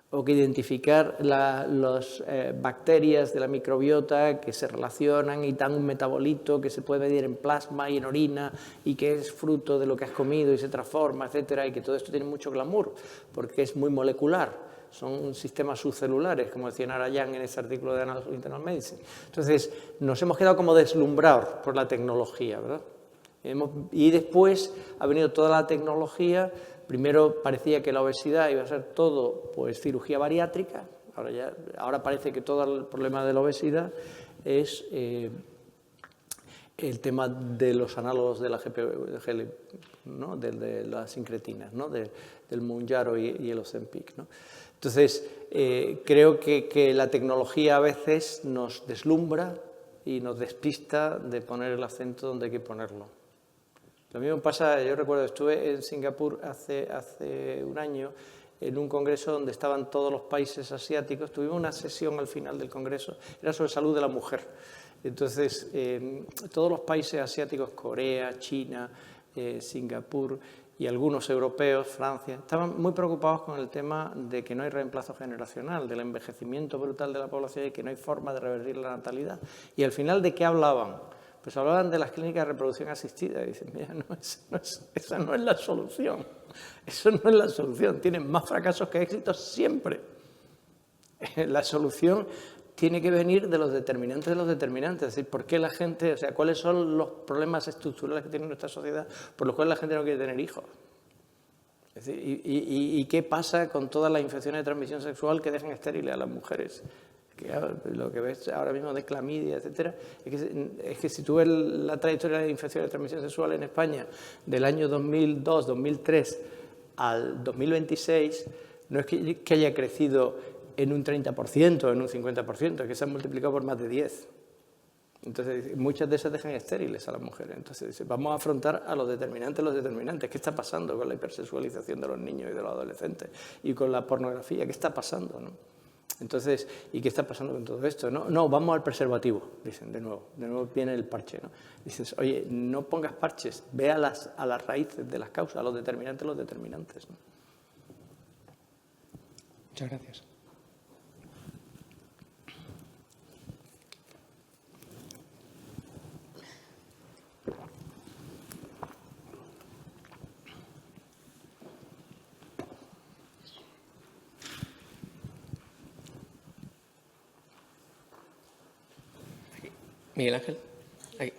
o que identificar las bacterias de la microbiota que se relacionan y dan un metabolito que se puede medir en plasma y en orina y que es fruto de lo que has comido y se transforma, etcétera, y que todo esto tiene mucho glamour porque es muy molecular, son sistemas subcelulares, como decía Narayan en ese artículo de Annals of Internal Medicine. Entonces, nos hemos quedado como deslumbrados por la tecnología, ¿verdad? Y después ha venido toda la tecnología. Primero parecía que la obesidad iba a ser todo pues cirugía bariátrica, ahora parece que todo el problema de la obesidad es el tema de los análogos de la GLP, ¿no? de las incretinas, ¿no? del Mounjaro y el Ozempic, ¿no? Entonces, creo que la tecnología a veces nos deslumbra y nos despista de poner el acento donde hay que ponerlo. Lo mismo pasa, yo recuerdo, estuve en Singapur hace un año en un congreso donde estaban todos los países asiáticos. Tuvimos una sesión al final del congreso, era sobre salud de la mujer. Entonces, todos los países asiáticos, Corea, China, Singapur y algunos europeos, Francia, estaban muy preocupados con el tema de que no hay reemplazo generacional, del envejecimiento brutal de la población y que no hay forma de revertir la natalidad. Y al final, ¿de qué hablaban? Pues hablaban de las clínicas de reproducción asistida y dicen, mira, esa no es la solución, eso no es la solución, tienen más fracasos que éxitos siempre. La solución tiene que venir de los determinantes, es decir, ¿por qué la gente, o sea, cuáles son los problemas estructurales que tiene nuestra sociedad por los cuales la gente no quiere tener hijos? Es decir, ¿y qué pasa con todas las infecciones de transmisión sexual que dejan estériles a las mujeres? Que lo que ves ahora mismo de clamidia, etcétera, es que si tú ves la trayectoria de infecciones de transmisión sexual en España del año 2002, 2003 al 2026, no es que haya crecido en un 30%, en un 50%, es que se han multiplicado por más de 10. Entonces, muchas de esas dejan estériles a las mujeres. Entonces, vamos a afrontar a los determinantes. ¿Qué está pasando con la hipersexualización de los niños y de los adolescentes? Y con la pornografía, ¿qué está pasando, no? Entonces, ¿y qué está pasando con todo esto? No, vamos al preservativo, dicen de nuevo viene el parche, ¿no? Dices, oye, no pongas parches, ve a las raíces de las causas, a los determinantes, ¿no? Muchas gracias. Miguel Ángel. Aquí.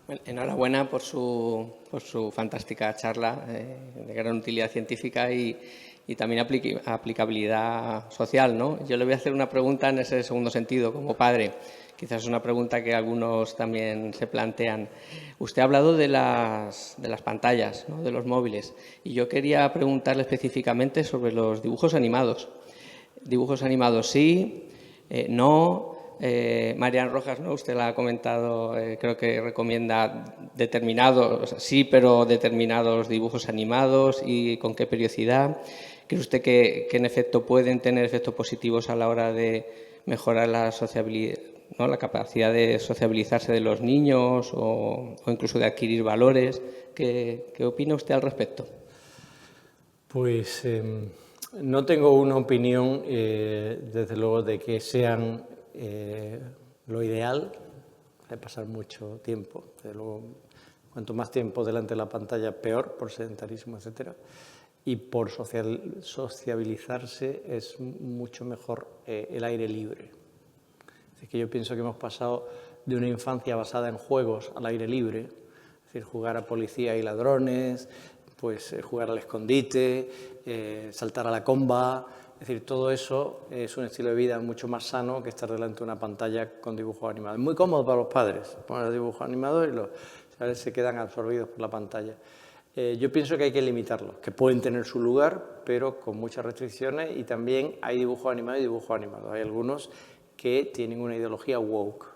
Bueno, enhorabuena por su fantástica charla de gran utilidad científica y también aplicabilidad social, ¿no? Yo le voy a hacer una pregunta en ese segundo sentido, como padre. Quizás es una pregunta que algunos también se plantean. Usted ha hablado de las pantallas, ¿no? De los móviles, y yo quería preguntarle específicamente sobre los dibujos animados. Dibujos animados sí, no. Marian Rojas, ¿no? Usted la ha comentado, creo que recomienda determinados, sí, pero determinados dibujos animados y con qué periodicidad. ¿Cree usted que en efecto pueden tener efectos positivos a la hora de mejorar la sociabilidad, ¿no? La capacidad de sociabilizarse de los niños o incluso de adquirir valores? ¿Qué opina usted al respecto? Pues no tengo una opinión, desde luego, de que sean lo ideal, de pasar mucho tiempo. Desde luego, Cuanto más tiempo delante de la pantalla, peor, por sedentarismo, etcétera. Y por sociabilizarse es mucho mejor el aire libre. Es decir, que yo pienso que hemos pasado de una infancia basada en juegos al aire libre, es decir, jugar a policía y ladrones, pues jugar al escondite, saltar a la comba. Es decir, todo eso es un estilo de vida mucho más sano que estar delante de una pantalla con dibujos animados. Es muy cómodo para los padres, poner los dibujos animados y los chavales se quedan absorbidos por la pantalla. Yo pienso que hay que limitarlos, que pueden tener su lugar, pero con muchas restricciones, y también hay dibujos animados y dibujos animados. Hay algunos que tienen una ideología woke,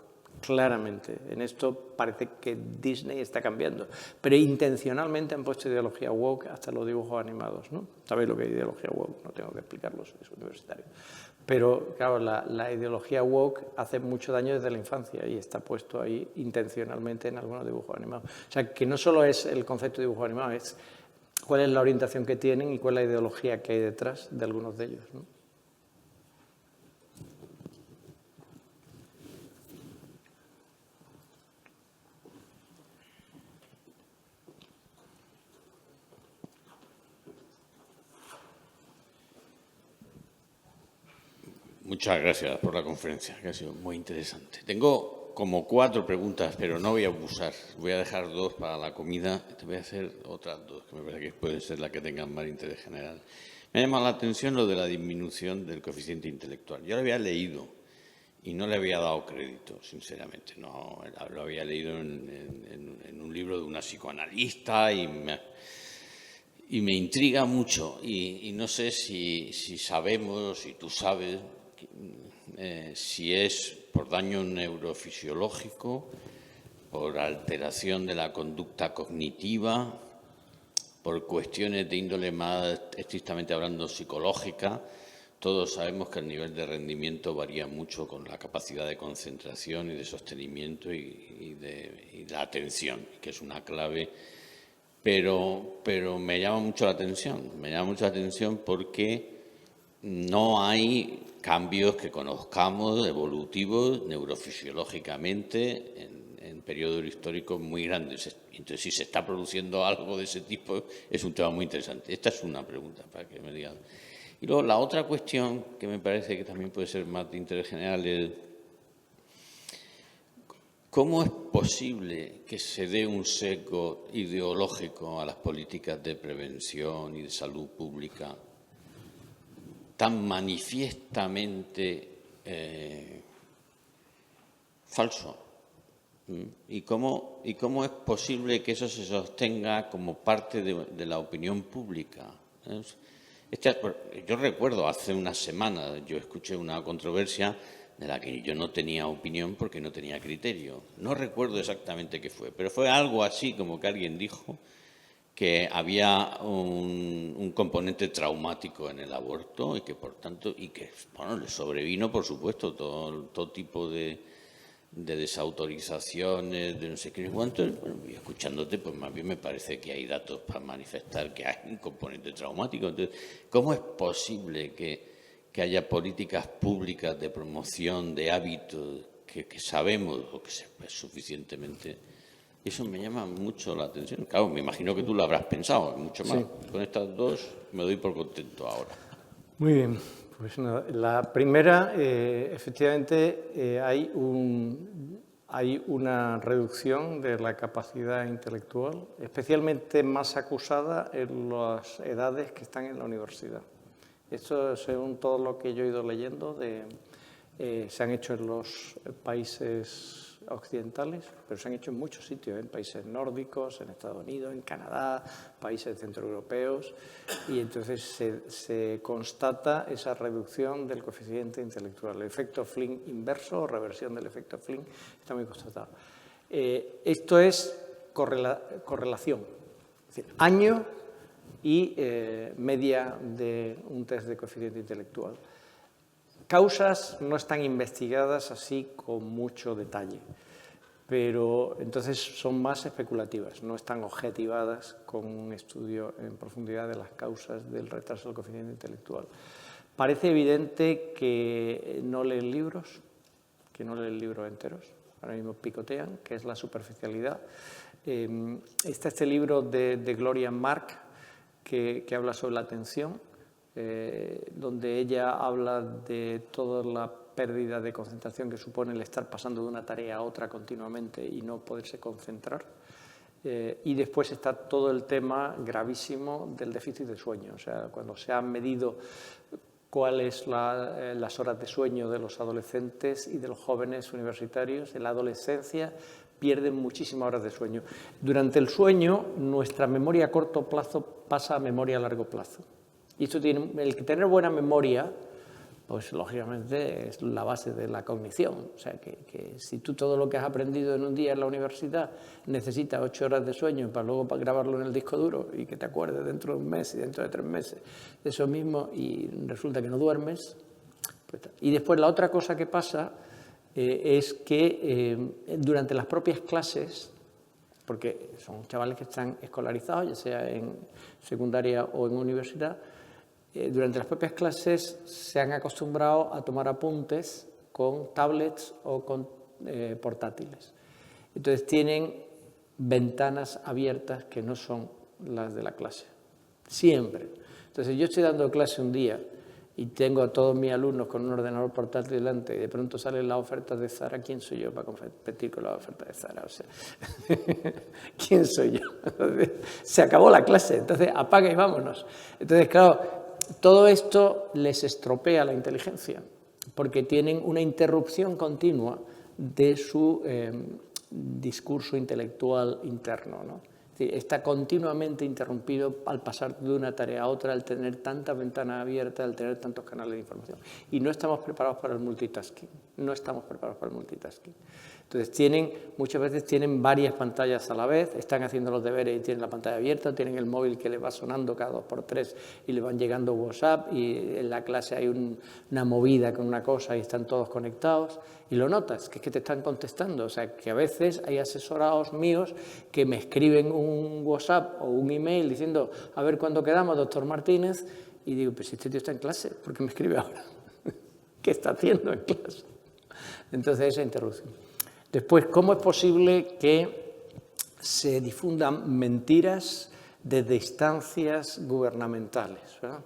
claramente. En esto parece que Disney está cambiando, pero intencionalmente han puesto ideología woke hasta los dibujos animados, ¿no? ¿Sabéis lo que es ideología woke? No tengo que explicarlo, sois universitario. Pero, claro, la ideología woke hace mucho daño desde la infancia y está puesto ahí intencionalmente en algunos dibujos animados. O sea, que no solo es el concepto de dibujo animado, es cuál es la orientación que tienen y cuál es la ideología que hay detrás de algunos de ellos, ¿no? Muchas gracias por la conferencia, que ha sido muy interesante. Tengo como 4 preguntas, pero no voy a abusar. Voy a dejar 2 para la comida. Te voy a hacer otras 2, que me parece que pueden ser las que tengan más interés general. Me ha llamado la atención lo de la disminución del coeficiente intelectual. Yo lo había leído y no le había dado crédito, sinceramente. No, lo había leído en un libro de una psicoanalista y me intriga mucho. Y no sé si sabemos, si tú sabes, si es por daño neurofisiológico, por alteración de la conducta cognitiva, por cuestiones de índole más estrictamente hablando psicológica. Todos sabemos que el nivel de rendimiento varía mucho con la capacidad de concentración y de sostenimiento y de la atención, que es una clave. Pero me llama mucho la atención porque no hay cambios que conozcamos evolutivos neurofisiológicamente en periodos históricos muy grandes. Entonces, si se está produciendo algo de ese tipo, es un tema muy interesante. Esta es una pregunta para que me digan. Y luego la otra cuestión que me parece que también puede ser más de interés general es ¿cómo es posible que se dé un sesgo ideológico a las políticas de prevención y de salud pública tan manifiestamente falso? ¿Y cómo es posible que eso se sostenga como parte de la opinión pública? Yo recuerdo hace unas semanas, yo escuché una controversia de la que yo no tenía opinión porque no tenía criterio. No recuerdo exactamente qué fue, pero fue algo así como que alguien dijo que había un componente traumático en el aborto y que, por tanto, bueno, le sobrevino, por supuesto, todo tipo de desautorizaciones, de no sé qué ni cuánto. Bueno, y escuchándote, pues más bien me parece que hay datos para manifestar que hay un componente traumático. Entonces, ¿cómo es posible que haya políticas públicas de promoción de hábitos que sabemos o que se es suficientemente? Eso me llama mucho la atención. Claro, me imagino que tú lo habrás pensado, mucho más. Sí. Con estas 2 me doy por contento ahora. Muy bien. Pues no, la primera, efectivamente, hay una reducción de la capacidad intelectual, especialmente más acusada en las edades que están en la universidad. Esto, según todo lo que yo he ido leyendo, se han hecho en los países occidentales, pero se han hecho en muchos sitios, en países nórdicos, en Estados Unidos, en Canadá, países centroeuropeos, y entonces se constata esa reducción del coeficiente intelectual. El efecto Flynn inverso o reversión del efecto Flynn está muy constatado. Esto es correlación, es decir, año y media de un test de coeficiente intelectual. Causas no están investigadas así con mucho detalle, pero entonces son más especulativas, no están objetivadas con un estudio en profundidad de las causas del retraso del coeficiente intelectual. Parece evidente que no leen libros enteros, ahora mismo picotean, que es la superficialidad. Está este libro de Gloria Mark que habla sobre la atención, donde ella habla de toda la pérdida de concentración que supone el estar pasando de una tarea a otra continuamente y no poderse concentrar. Y después está todo el tema gravísimo del déficit de sueño. O sea, cuando se han medido cuáles las horas de sueño de los adolescentes y de los jóvenes universitarios, en la adolescencia pierden muchísimas horas de sueño. Durante el sueño, nuestra memoria a corto plazo pasa a memoria a largo plazo. Y esto tiene, el que tener buena memoria, pues lógicamente es la base de la cognición. O sea, que si tú todo lo que has aprendido en un día en la universidad necesitas 8 horas de sueño para luego grabarlo en el disco duro y que te acuerdes dentro de un mes y dentro de 3 meses de eso mismo y resulta que no duermes. Pues, y después la otra cosa que pasa es que durante las propias clases, porque son chavales que están escolarizados, ya sea en secundaria o en universidad, durante las propias clases se han acostumbrado a tomar apuntes con tablets o con portátiles. Entonces tienen ventanas abiertas que no son las de la clase, siempre. Entonces yo estoy dando clase un día y tengo a todos mis alumnos con un ordenador portátil delante y de pronto salen las ofertas de Zara. ¿Quién soy yo para competir con las ofertas de Zara? O sea, ¿quién soy yo? Entonces, se acabó la clase, entonces apaga y vámonos. Entonces, claro, todo esto les estropea la inteligencia porque tienen una interrupción continua de su discurso intelectual interno, ¿no? Es decir, está continuamente interrumpido al pasar de una tarea a otra, al tener tantas ventanas abiertas, al tener tantos canales de información. Y no estamos preparados para el multitasking, no estamos preparados para el multitasking. Entonces muchas veces tienen varias pantallas a la vez, están haciendo los deberes y tienen la pantalla abierta, tienen el móvil que les va sonando cada 2 por 3 y le van llegando WhatsApp y en la clase hay una movida con una cosa y están todos conectados y lo notas, que es que te están contestando. O sea, que a veces hay asesorados míos que me escriben un WhatsApp o un email diciendo a ver cuándo quedamos, doctor Martínez, y digo, pues si este tío está en clase, ¿por qué me escribe ahora? ¿Qué está haciendo en clase? Entonces esa interrupción. Después, ¿cómo es posible que se difundan mentiras desde instancias gubernamentales, ¿verdad?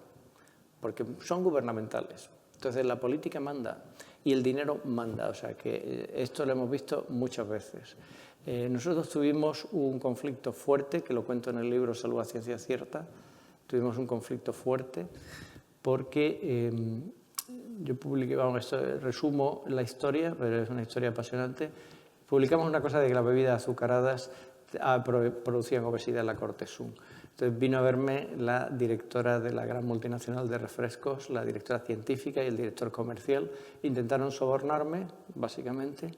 Porque son gubernamentales. Entonces la política manda y el dinero manda. O sea que esto lo hemos visto muchas veces. Nosotros tuvimos un conflicto fuerte, que lo cuento en el libro Salud a Ciencia Cierta. Tuvimos un conflicto fuerte porque yo publiqué, resumo la historia, pero es una historia apasionante. Publicamos una cosa de que las bebidas azucaradas producían obesidad en la corte Zoom. Entonces vino a verme la directora de la gran multinacional de refrescos, la directora científica y el director comercial. Intentaron sobornarme, básicamente,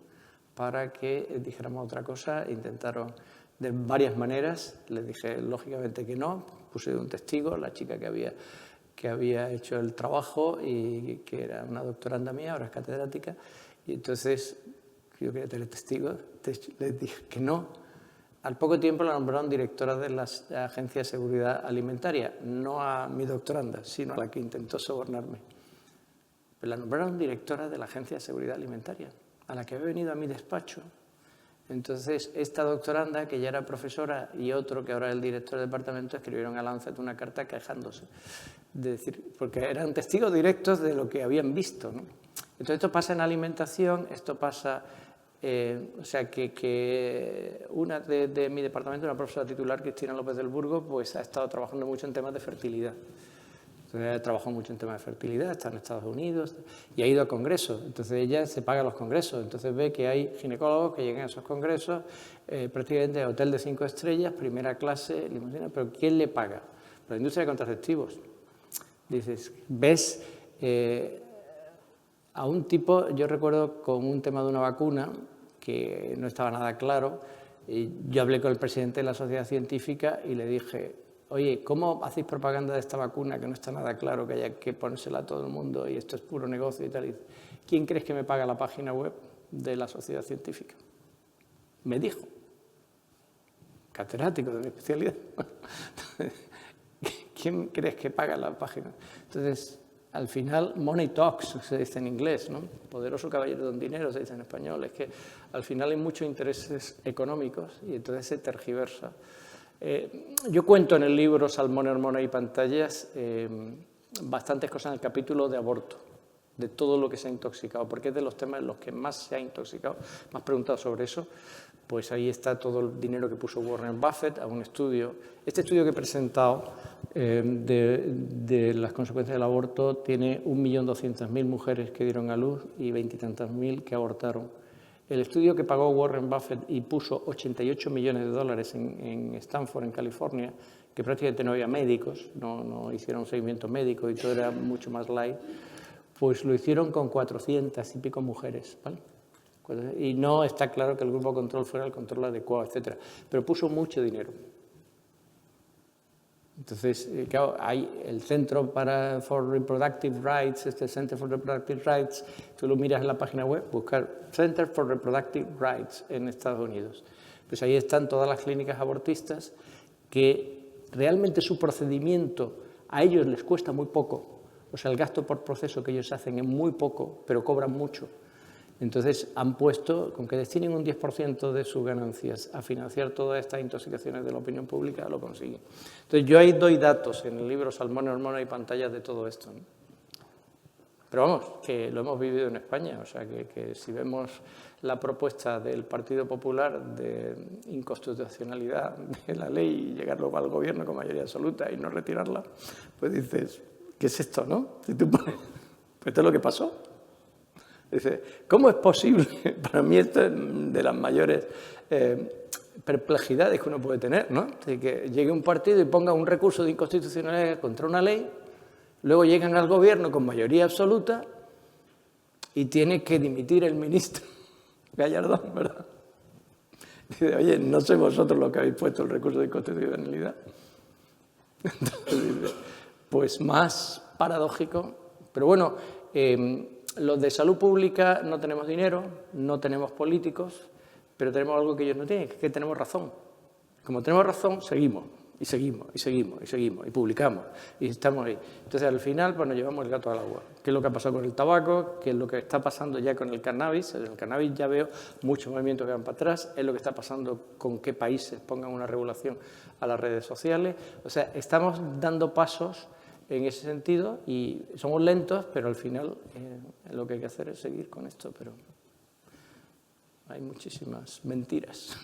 para que dijéramos otra cosa. Intentaron de varias maneras. Les dije, lógicamente, que no. Puse un testigo, la chica que había hecho el trabajo y que era una doctoranda mía, ahora es catedrática. Y entonces yo quería tener testigos, les dije que no. Al poco tiempo la nombraron directora de la Agencia de Seguridad Alimentaria, no a mi doctoranda, sino a la que intentó sobornarme. Pero la nombraron directora de la Agencia de Seguridad Alimentaria, a la que había venido a mi despacho. Entonces, esta doctoranda, que ya era profesora, y otro, que ahora es el director del departamento, escribieron a Lancet una carta quejándose. Porque eran testigos directos de lo que habían visto, ¿no? Entonces, esto pasa en alimentación, esto pasa... o sea, que una de mi departamento, una profesora titular, Cristina López del Burgo, pues ha estado trabajando mucho en temas de fertilidad. Entonces, trabajó mucho en temas de fertilidad, está en Estados Unidos y ha ido a congresos. Entonces, ella se paga los congresos. Entonces, ve que hay ginecólogos que llegan a esos congresos, prácticamente hotel de 5 estrellas, primera clase, limusina, pero ¿quién le paga? La industria de contraceptivos. Dices, ves a un tipo, yo recuerdo con un tema de una vacuna que no estaba nada claro, y yo hablé con el presidente de la sociedad científica y le dije, oye, ¿cómo hacéis propaganda de esta vacuna que no está nada claro, que haya que ponérsela a todo el mundo y esto es puro negocio y tal? Y dice, ¿quién crees que me paga la página web de la sociedad científica? Me dijo, catedrático de mi especialidad. ¿Quién crees que paga la página? Entonces, al final, money talks, se dice en inglés, ¿no? Poderoso caballero don dinero, se dice en español. Es que al final hay muchos intereses económicos y entonces se tergiversa. Yo cuento en el libro Salmón, Hormona y Pantallas bastantes cosas en el capítulo de aborto, de todo lo que se ha intoxicado, porque es de los temas en los que más se ha intoxicado. Me has preguntado sobre eso. Pues ahí está todo el dinero que puso Warren Buffett a un estudio. Este estudio que he presentado de las consecuencias del aborto tiene 1.200.000 mujeres que dieron a luz y 20 y tantas mil que abortaron. El estudio que pagó Warren Buffett y puso 88 millones de dólares en Stanford, en California, que prácticamente no había médicos, no hicieron seguimiento médico y todo era mucho más light, pues lo hicieron con 400 y pico mujeres, ¿vale? Y no está claro que el grupo control fuera el control adecuado, etcétera, pero puso mucho dinero. Entonces, claro, hay el Centro for Reproductive Rights, Center for Reproductive Rights, tú lo miras en la página web, buscar Center for Reproductive Rights en Estados Unidos. Pues ahí están todas las clínicas abortistas que realmente su procedimiento a ellos les cuesta muy poco, o sea, el gasto por proceso que ellos hacen es muy poco, pero cobran mucho. Entonces han puesto, con que destinen un 10% de sus ganancias a financiar todas estas intoxicaciones de la opinión pública, lo consiguen. Entonces yo ahí doy datos en el libro Salmón, Hormona y Pantallas de todo esto, ¿no? Pero vamos, que lo hemos vivido en España, o sea que si vemos la propuesta del Partido Popular de inconstitucionalidad de la ley y llegar luego al gobierno con mayoría absoluta y no retirarla, pues dices, ¿qué es esto, no? Si tú pones, pues esto es lo que pasó. Dice, ¿cómo es posible? Para mí esto es de las mayores perplejidades que uno puede tener, ¿no? De que llegue un partido y ponga un recurso de inconstitucionalidad contra una ley, luego llegan al gobierno con mayoría absoluta y tiene que dimitir el ministro Gallardón, ¿verdad? Dice, oye, ¿no sois vosotros los que habéis puesto el recurso de inconstitucionalidad? Entonces dice, pues más paradójico, pero bueno, los de salud pública no tenemos dinero, no tenemos políticos, pero tenemos algo que ellos no tienen, que es que tenemos razón. Como tenemos razón, seguimos, y seguimos, y seguimos, y seguimos, y publicamos, y estamos ahí. Entonces, al final, pues nos llevamos el gato al agua. ¿Qué es lo que ha pasado con el tabaco? ¿Qué es lo que está pasando ya con el cannabis? En el cannabis ya veo muchos movimientos que van para atrás. Es lo que está pasando con qué países pongan una regulación a las redes sociales. O sea, estamos dando pasos en ese sentido y somos lentos, pero al final lo que hay que hacer es seguir con esto, pero hay muchísimas mentiras.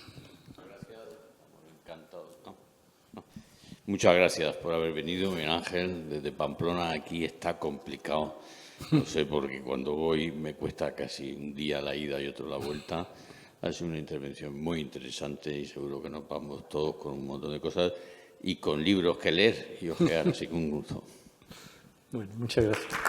Gracias, encantado. Muchas gracias por haber venido, Miguel Ángel, desde Pamplona. Aquí está complicado, no sé, porque cuando voy me cuesta casi un día la ida y otro la vuelta. Ha sido una intervención muy interesante y seguro que nos vamos todos con un montón de cosas y con libros que leer y ojear, así que un gusto. Bueno, muchas gracias.